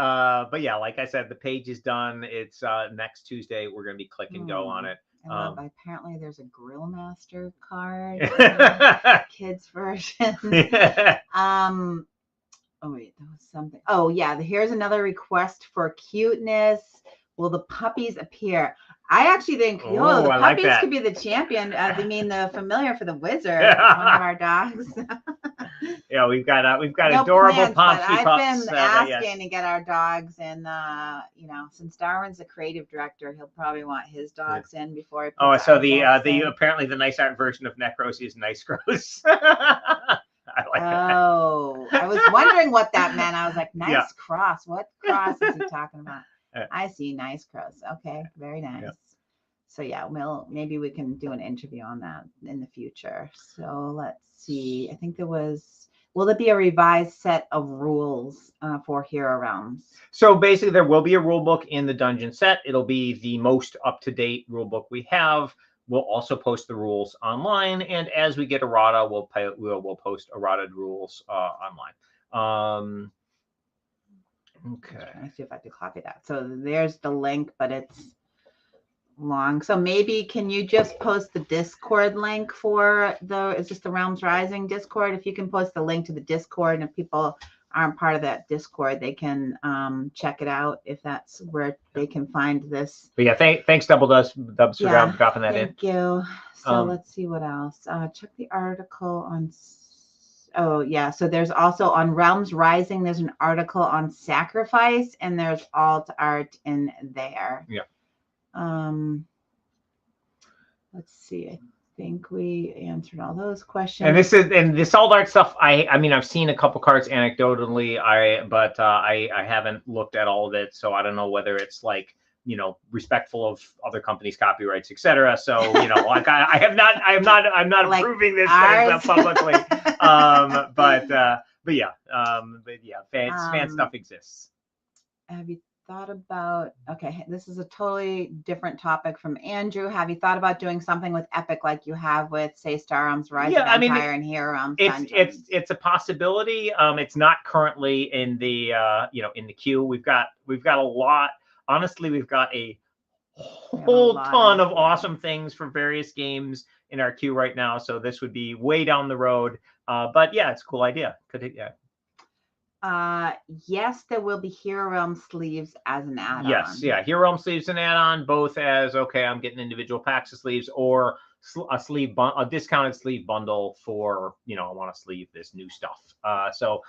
yeah, like I said, the page is done. It's next Tuesday. We're gonna be click and go on it. Apparently there's a Grill Master card, kids version. Oh wait, that was something. Oh yeah, here's another request for cuteness. Will the puppies appear? I actually think the puppies could be the champion. I mean, the familiar for the wizard. One of our dogs. Yeah, we've got adorable pups. I've been asking to get our dogs in. Since Darwin's the creative director, he'll probably want his dogs in before. He puts so the apparently the nice art version of Necros is Nice Gross. I like that. Oh, I was wondering what that meant. I was like, nice cross. What cross is he talking about? I see, Nice Cross. Okay, very nice. Yeah. So yeah, maybe we can do an interview on that in the future. So let's see. I think will there be a revised set of rules for Hero Realms? So basically there will be a rule book in the dungeon set. It'll be the most up-to-date rule book we have. We'll also post the rules online, and as we get errata, we'll post errata rules online. Okay. I'm trying to see if I can copy that. So there's the link, but it's long. So maybe can you just post the Discord link is this the Realms Rising Discord? If you can post the link to the Discord, and if people aren't part of that Discord, they can check it out if that's where they can find this. But yeah, thanks Dubs for dropping that in. Thank you. So let's see what else. Check the article on. Oh yeah, so there's also on Realms Rising, there's an article on sacrifice, and there's alt art in there. Yeah. Let's see. I think we answered all those questions. And this alt art stuff. I mean, I've seen a couple cards anecdotally. But I haven't looked at all of it, so I don't know whether it's like respectful of other companies' copyrights, etc. So like I'm not like approving this publicly. But yeah, fan stuff exists. Have you thought about? Okay, this is a totally different topic from Andrew. Have you thought about doing something with Epic like you have with, say, Star Realms, Rise of Empire, and Hero Realms? It's a possibility. It's not currently in the in the queue. We've got a lot. Honestly, we've got a whole ton of awesome things for various games in our queue right now. So this would be way down the road. But yeah, it's a cool idea. Yes, there will be Hero Realm sleeves as an add-on. Yes, yeah, Hero Realm sleeves an add-on, both as I'm getting individual packs of sleeves, or a discounted sleeve bundle for I want to sleeve this new stuff. So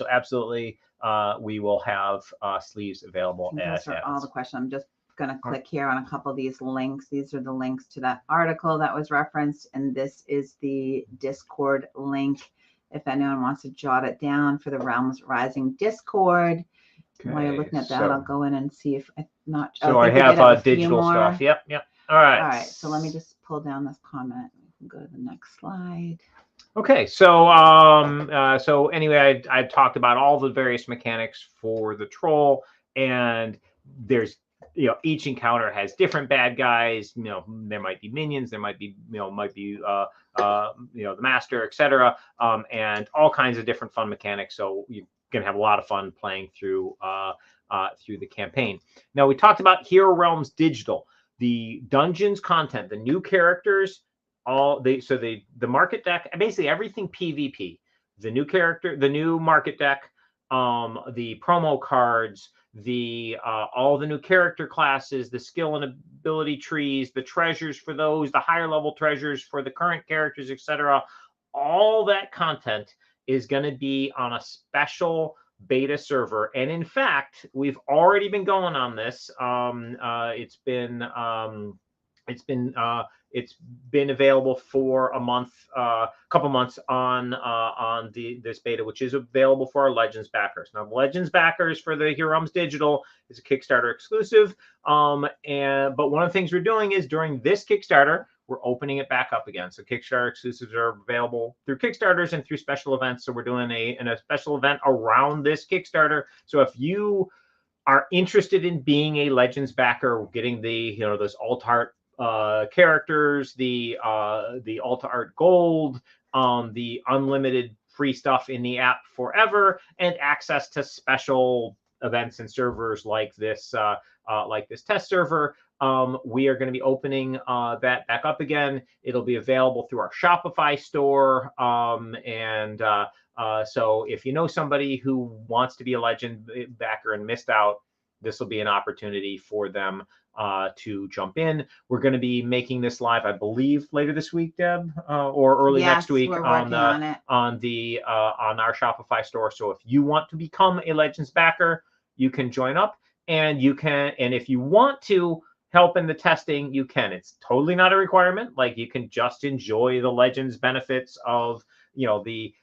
absolutely, we will have sleeves available as those are all the questions. I'm just going to click here on a couple of these links. These are the links to that article that was referenced, and this is the Discord link. If anyone wants to jot it down for the Realms Rising Discord. Okay, while you're looking at that, I'll go in and see if I'm not. So I have digital stuff. Yep. All right. So let me just pull down this comment. We can go to the next slide. Okay. So anyway, I talked about all the various mechanics for the troll, and there's each encounter has different bad guys. There might be minions, there might be the master, etc., and all kinds of different fun mechanics. So you're gonna have a lot of fun playing through the campaign. Now, we talked about Hero Realms Digital, the dungeons content, the new characters, the market deck, basically everything PvP, the new character, the new market deck, the promo cards, all the new character classes, the skill and ability trees, the treasures for those, the higher level treasures for the current characters, etc. All that content is going to be on a special beta server, and in fact, we've already been going on this. It's been available for a month, couple months on this beta, which is available for our Legends backers. Now, Legends backers for the Hero Realms Digital is a Kickstarter exclusive. But one of the things we're doing is during this Kickstarter, we're opening it back up again. So Kickstarter exclusives are available through Kickstarters and through special events. So we're doing a special event around this Kickstarter. So if you are interested in being a Legends backer, getting those alt art characters, the alt art gold, the unlimited free stuff in the app forever, and access to special events and servers like this test server, we are going to be opening that back up again. It'll be available through our Shopify store, so if you know somebody who wants to be a Legend backer and missed out, this will be an opportunity for them to jump in. We're going to be making this live, I believe, later this week, Deb, or early next week on our Shopify store. So if you want to become a Legends backer, you can join up, and if you want to help in the testing, you can. It's totally not a requirement. Like, you can just enjoy the Legends benefits of the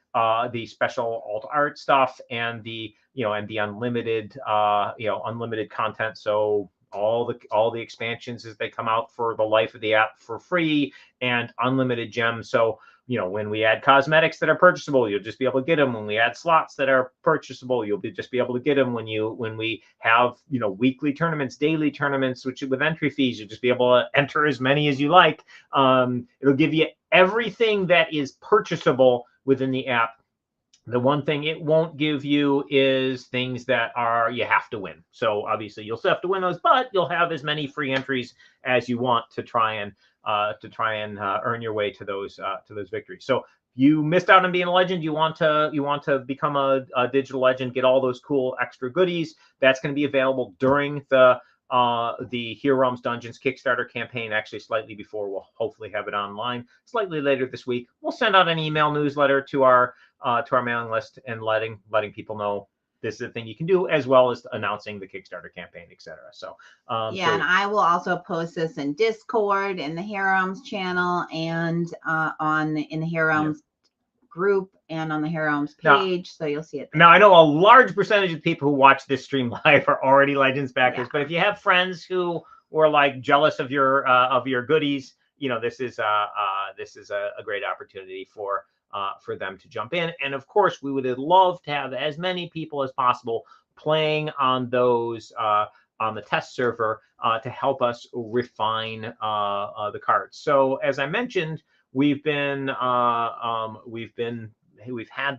special alt art stuff and the unlimited unlimited content. So all the expansions as they come out for the life of the app for free, and unlimited gems. So when we add cosmetics that are purchasable, you'll just be able to get them. When we add slots that are purchasable, you'll just be able to get them. When we have weekly tournaments, daily tournaments, which with entry fees, you'll just be able to enter as many as you like. It'll give you everything that is purchasable within the app. The one thing it won't give you is things that you have to win. So obviously you'll still have to win those, but you'll have as many free entries as you want to try and earn your way to those victories. So you missed out on being a Legend. You want to become a digital Legend, get all those cool extra goodies. That's going to be available during the Hero Realms Dungeons Kickstarter campaign, actually slightly before. We'll hopefully have it online slightly later this week. We'll send out an email newsletter to our mailing list and letting people know this is the thing you can do, as well as announcing the Kickstarter campaign, etc. So and I will also post this in Discord, in the Hero Realms channel, and in the Hero Realms group, and on the Hero Realms page. So you'll see it there. Now, I know a large percentage of people who watch this stream live are already Legends backers, but if you have friends who were like jealous of your goodies, this is a great opportunity for them to jump in. And of course, we would love to have as many people as possible playing on those on the test server to help us refine the cards. So as I mentioned, we've had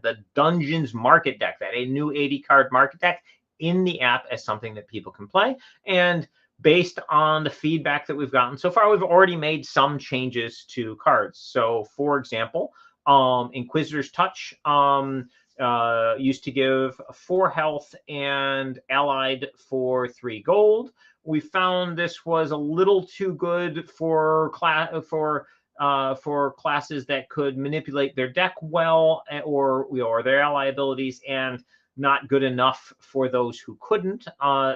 the Dungeons market deck, a new 80 card market deck in the app as something that people can play. And based on the feedback that we've gotten so far, we've already made some changes to cards. So for example, Inquisitor's Touch used to give 4 health and allied for 3 gold. We found this was a little too good for classes that could manipulate their deck well, or their ally abilities, and not good enough for those who couldn't.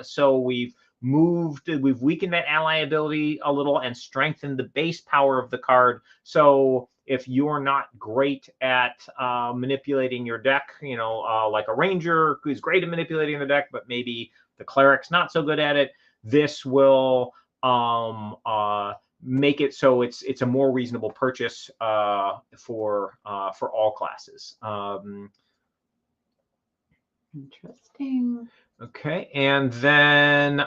So we've weakened that ally ability a little and strengthened the base power of the card. So if you're not great at manipulating your deck, like a ranger who's great at manipulating the deck, but maybe the cleric's not so good at it, this will make it so it's a more reasonable purchase for all classes. Interesting. Okay, and then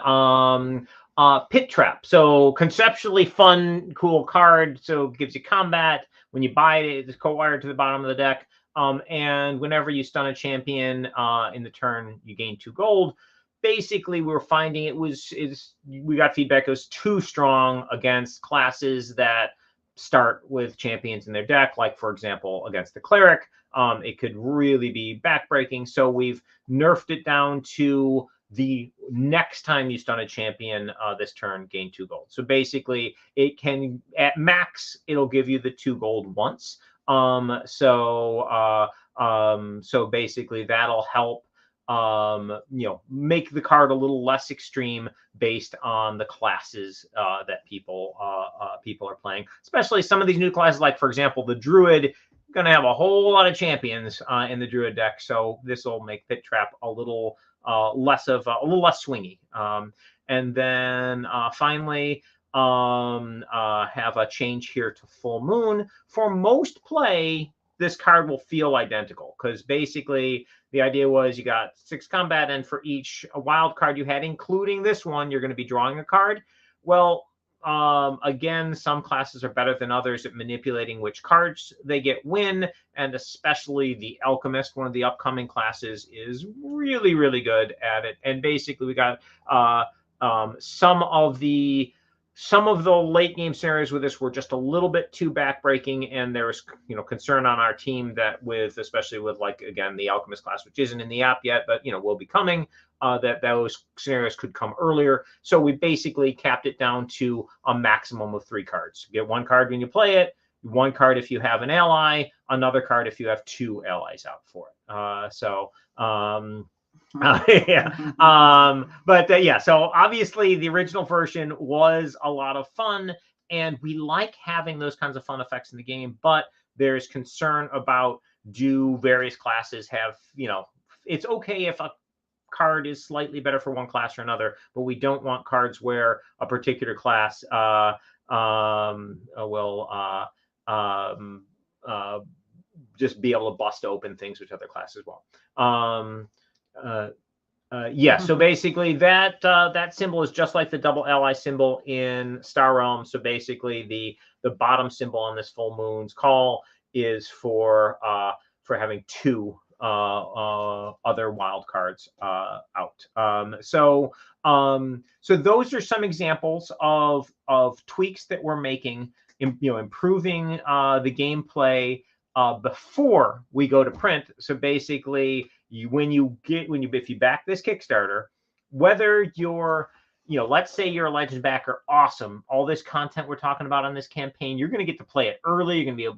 Pit Trap. So conceptually fun, cool card. So it gives you combat. When you buy it, it's co-wired to the bottom of the deck. And whenever you stun a champion in the turn, you gain 2 gold. Basically, we were finding we got feedback it was too strong against classes that start with champions in their deck, like for example against the cleric. It could really be backbreaking. So we've nerfed it down to the next time you stun a champion this turn, gain 2 gold. So basically, it can at max it'll give you the 2 gold once. So basically that'll help make the card a little less extreme based on the classes that people are playing, especially some of these new classes, like for example the druid. Going to have a whole lot of champions in the druid deck, so this will make Pit Trap a little less swingy. And then finally have a change here to Full Moon. For most play, this card will feel identical because basically the idea was you got 6 combat, and for each wild card you had, including this one, you're going to be drawing a card. Well, again, some classes are better than others at manipulating which cards they get win, and especially the Alchemist, one of the upcoming classes, is really, really good at it. And basically, we got some of the late game scenarios with this were just a little bit too backbreaking, and there was concern on our team that especially with like again the Alchemist class, which isn't in the app yet, but will be coming, that those scenarios could come earlier. So we basically capped it down to a maximum of 3 cards. You get 1 card when you play it, 1 card if you have an ally, another card if you have 2 allies out for it. So obviously the original version was a lot of fun, and we like having those kinds of fun effects in the game, but there's concern about, do various classes have, it's okay if a card is slightly better for one class or another, but we don't want cards where a particular class will just be able to bust open things which other classes won't. So basically that symbol is just like the double ally symbol in Star Realm. So basically the bottom symbol on this full moon's call is for having 2 other wild cards out. So those are some examples of tweaks that we're making, improving the gameplay before we go to print. So basically, if you back this Kickstarter, whether you're let's say you're a Legends backer, awesome, all this content we're talking about on this campaign, you're going to get to play it early. You're going to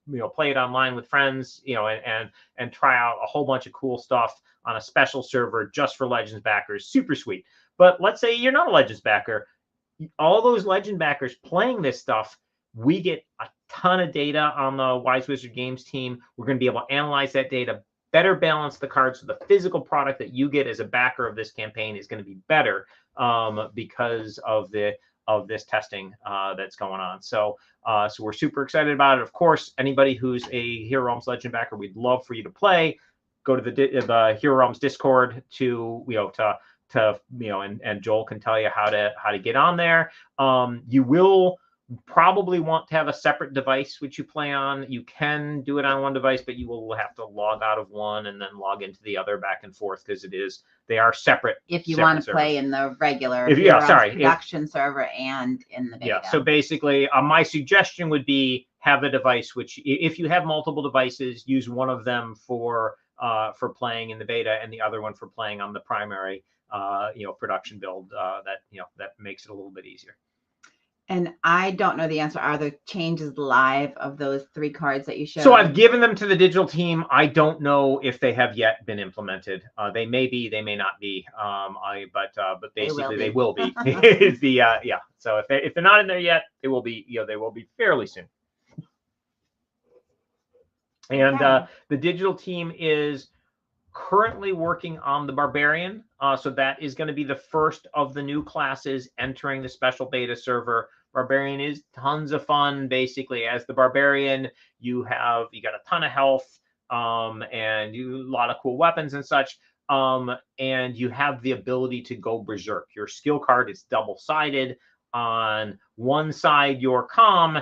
be able play it online with friends, and try out a whole bunch of cool stuff on a special server just for Legends backers. Super sweet. But let's say you're not a Legends backer. All those Legend backers playing this stuff, we get a ton of data on the Wise Wizard Games team. We're going to be able to analyze that data, better balance the cards, so the physical product that you get as a backer of this campaign is going to be better because of this testing that's going on. So we're super excited about it. Of course, anybody who's a Hero Realms Legend backer, we'd love for you to play. Go to the Hero Realms Discord and Joel can tell you how to get on there. You will probably want to have a separate device which you play on. You can do it on one device, but you will have to log out of one and then log into the other back and forth, because they are separate. If you want to play in the regular production server and in the beta. Yeah. So basically, my suggestion would be have a device which, if you have multiple devices, use one of them for playing in the beta and the other one for playing on the primary production build. That makes it a little bit easier. And I don't know the answer. Are the changes live of those 3 cards that you showed? So I've given them to the digital team. I don't know if they have yet been implemented. They may be, they may not be. But basically they will be. So if they're not in there yet, they will be. They will be fairly soon. And the digital team is currently working on the Barbarian. So that is going to be the first of the new classes entering the special beta server. Barbarian is tons of fun. Basically, as the Barbarian, you got a ton of health and a lot of cool weapons and such. and you have the ability to go berserk. Your skill card is double-sided. On one side, your com,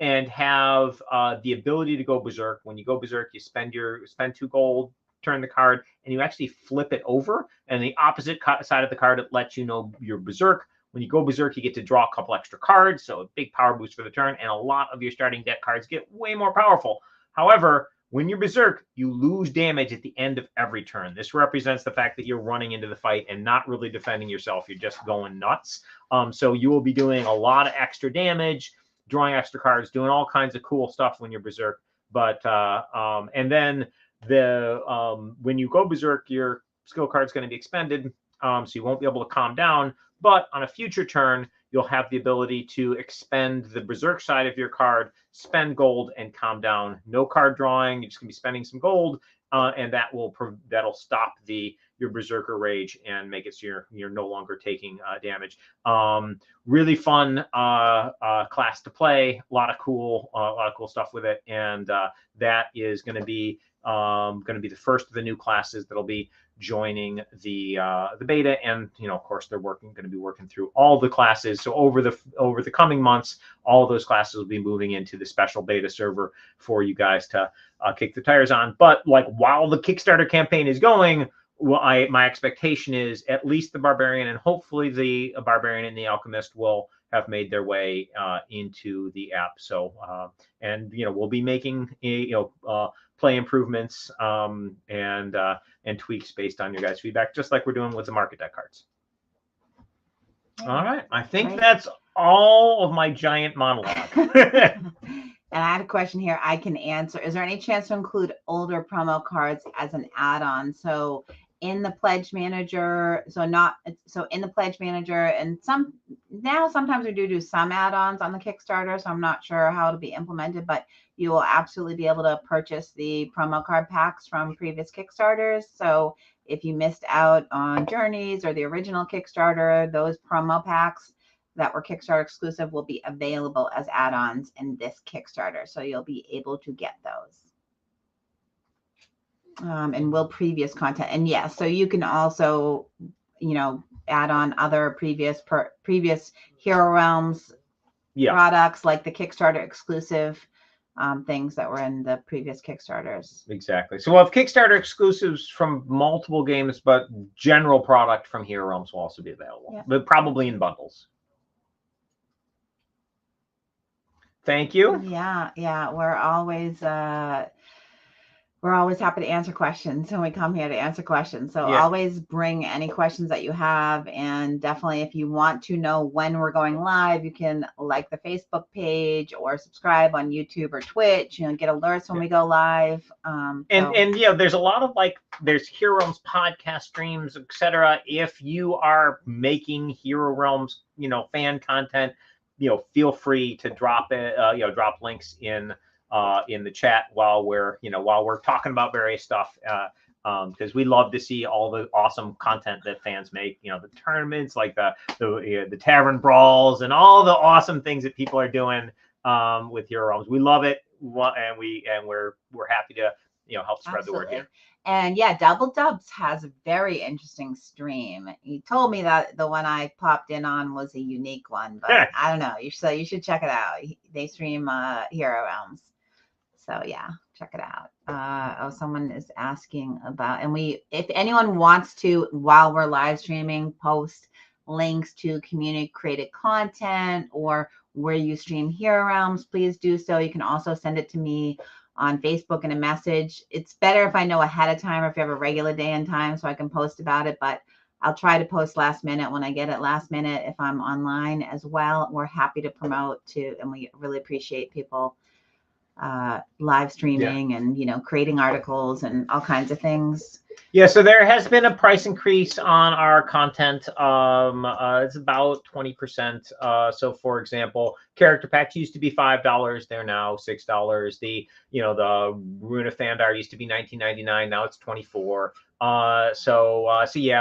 and have the ability to go berserk. When you go berserk, you spend 2 gold, turn the card, and you actually flip it over. And the opposite side of the card, it lets you know you're berserk. When you go berserk, you get to draw a couple extra cards, so a big power boost for the turn, and a lot of your starting deck cards get way more powerful. However, when you're berserk, you lose damage at the end of every turn. This represents the fact that you're running into the fight and not really defending yourself. You're just going nuts. So you will be doing a lot of extra damage, drawing extra cards, doing all kinds of cool stuff when you're berserk. But and then when you go berserk, your skill card's going to be expended, so you won't be able to calm down. But on a future turn, you'll have the ability to expend the berserk side of your card, spend gold, and calm down. No card drawing. You're just gonna be spending some gold, and that'll stop your berserker rage and make it so you're no longer taking damage. Really fun class to play. A lot of cool stuff with it, and that is going to be the first of the new classes that'll be joining the beta. And of course, they're going to be working through all the classes. So over the coming months, all of those classes will be moving into the special beta server for you guys to kick the tires on. But while the Kickstarter campaign is going, my expectation is at least the Barbarian and hopefully the Barbarian and the Alchemist will have made their way into the app. So and we'll be making play improvements and tweaks based on your guys' feedback, just like we're doing with the market deck cards. Yeah. All right, I think that's all of my giant monologue. And I had a question here I can answer. Is there any chance to include older promo cards as an add-on? So in the Pledge Manager, in the Pledge Manager, and sometimes we do some add-ons on the Kickstarter, so I'm not sure how it'll be implemented, but you will absolutely be able to purchase the promo card packs from previous Kickstarters. So if you missed out on Journeys or the original Kickstarter, those promo packs that were Kickstarter exclusive will be available as add-ons in this Kickstarter. So you'll be able to get those. And will previous content. And yes, so you can also, add on other previous Hero Realms products, like the Kickstarter exclusive things that were in the previous Kickstarters. Exactly. So we'll have Kickstarter exclusives from multiple games, but general product from Hero Realms will also be available, but probably in bundles. Thank you. Yeah. We're always happy to answer questions, and we come here to answer questions. So always bring any questions that you have. And definitely, if you want to know when we're going live, you can like the Facebook page or subscribe on YouTube or Twitch, get alerts when we go live. There's a lot of there's Hero Realms podcast streams, etc. If you are making Hero Realms, fan content, feel free to drop it, drop links in the chat while we're talking about various stuff, because we love to see all the awesome content that fans make, the tournaments, like the tavern brawls and all the awesome things that people are doing with Hero Realms. We love it, and we're happy to help spread the word here. And Double Dubs has a very interesting stream. He told me that the one I popped in on was a unique one, but I don't know. You should check it out. They stream Hero Realms. So check it out. Someone is asking about, and if anyone wants to, while we're live streaming, post links to community created content or where you stream Hero Realms, please do so. You can also send it to me on Facebook in a message. It's better if I know ahead of time, or if you have a regular day and time, so I can post about it, but I'll try to post last minute when I get it last minute if I'm online as well. We're happy to promote too, and we really appreciate people live streaming and creating articles and all kinds of things. So there has been a price increase on our content. It's about 20%. So for example, character packs used to be $5, they're now $6. The Rune of Thandar used to be $19.99, now it's $24.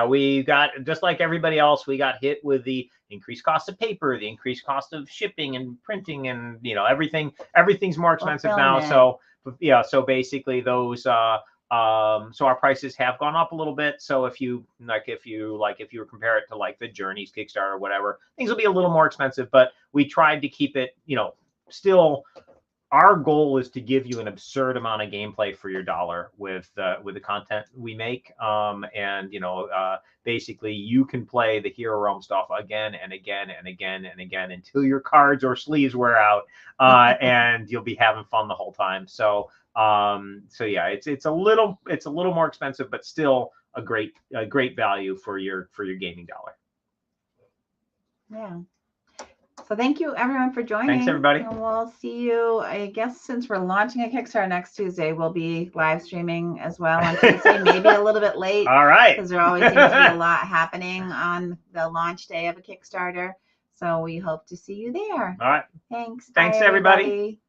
We got, just like everybody else, we got hit with the increased cost of paper, the increased cost of shipping and printing, and everything's more expensive now. So basically those So our prices have gone up a little bit. So if you compare it to like the Journeys Kickstarter or whatever, things will be a little more expensive. But we tried to keep it, still. Our goal is to give you an absurd amount of gameplay for your dollar with the content we make, and basically you can play the Hero Realm stuff again and again and again and again until your cards or sleeves wear out, and you'll be having fun the whole time. So yeah, it's a little more expensive, but still a great value for your gaming dollar. Yeah. So thank you everyone for joining. Thanks everybody. And we'll see you, I guess, since we're launching a Kickstarter next Tuesday, we'll be live streaming as well on Tuesday, maybe a little bit late. All right. Because there always seems to be a lot happening on the launch day of a Kickstarter. So we hope to see you there. All right. Thanks. Thanks Bye, everybody. everybody.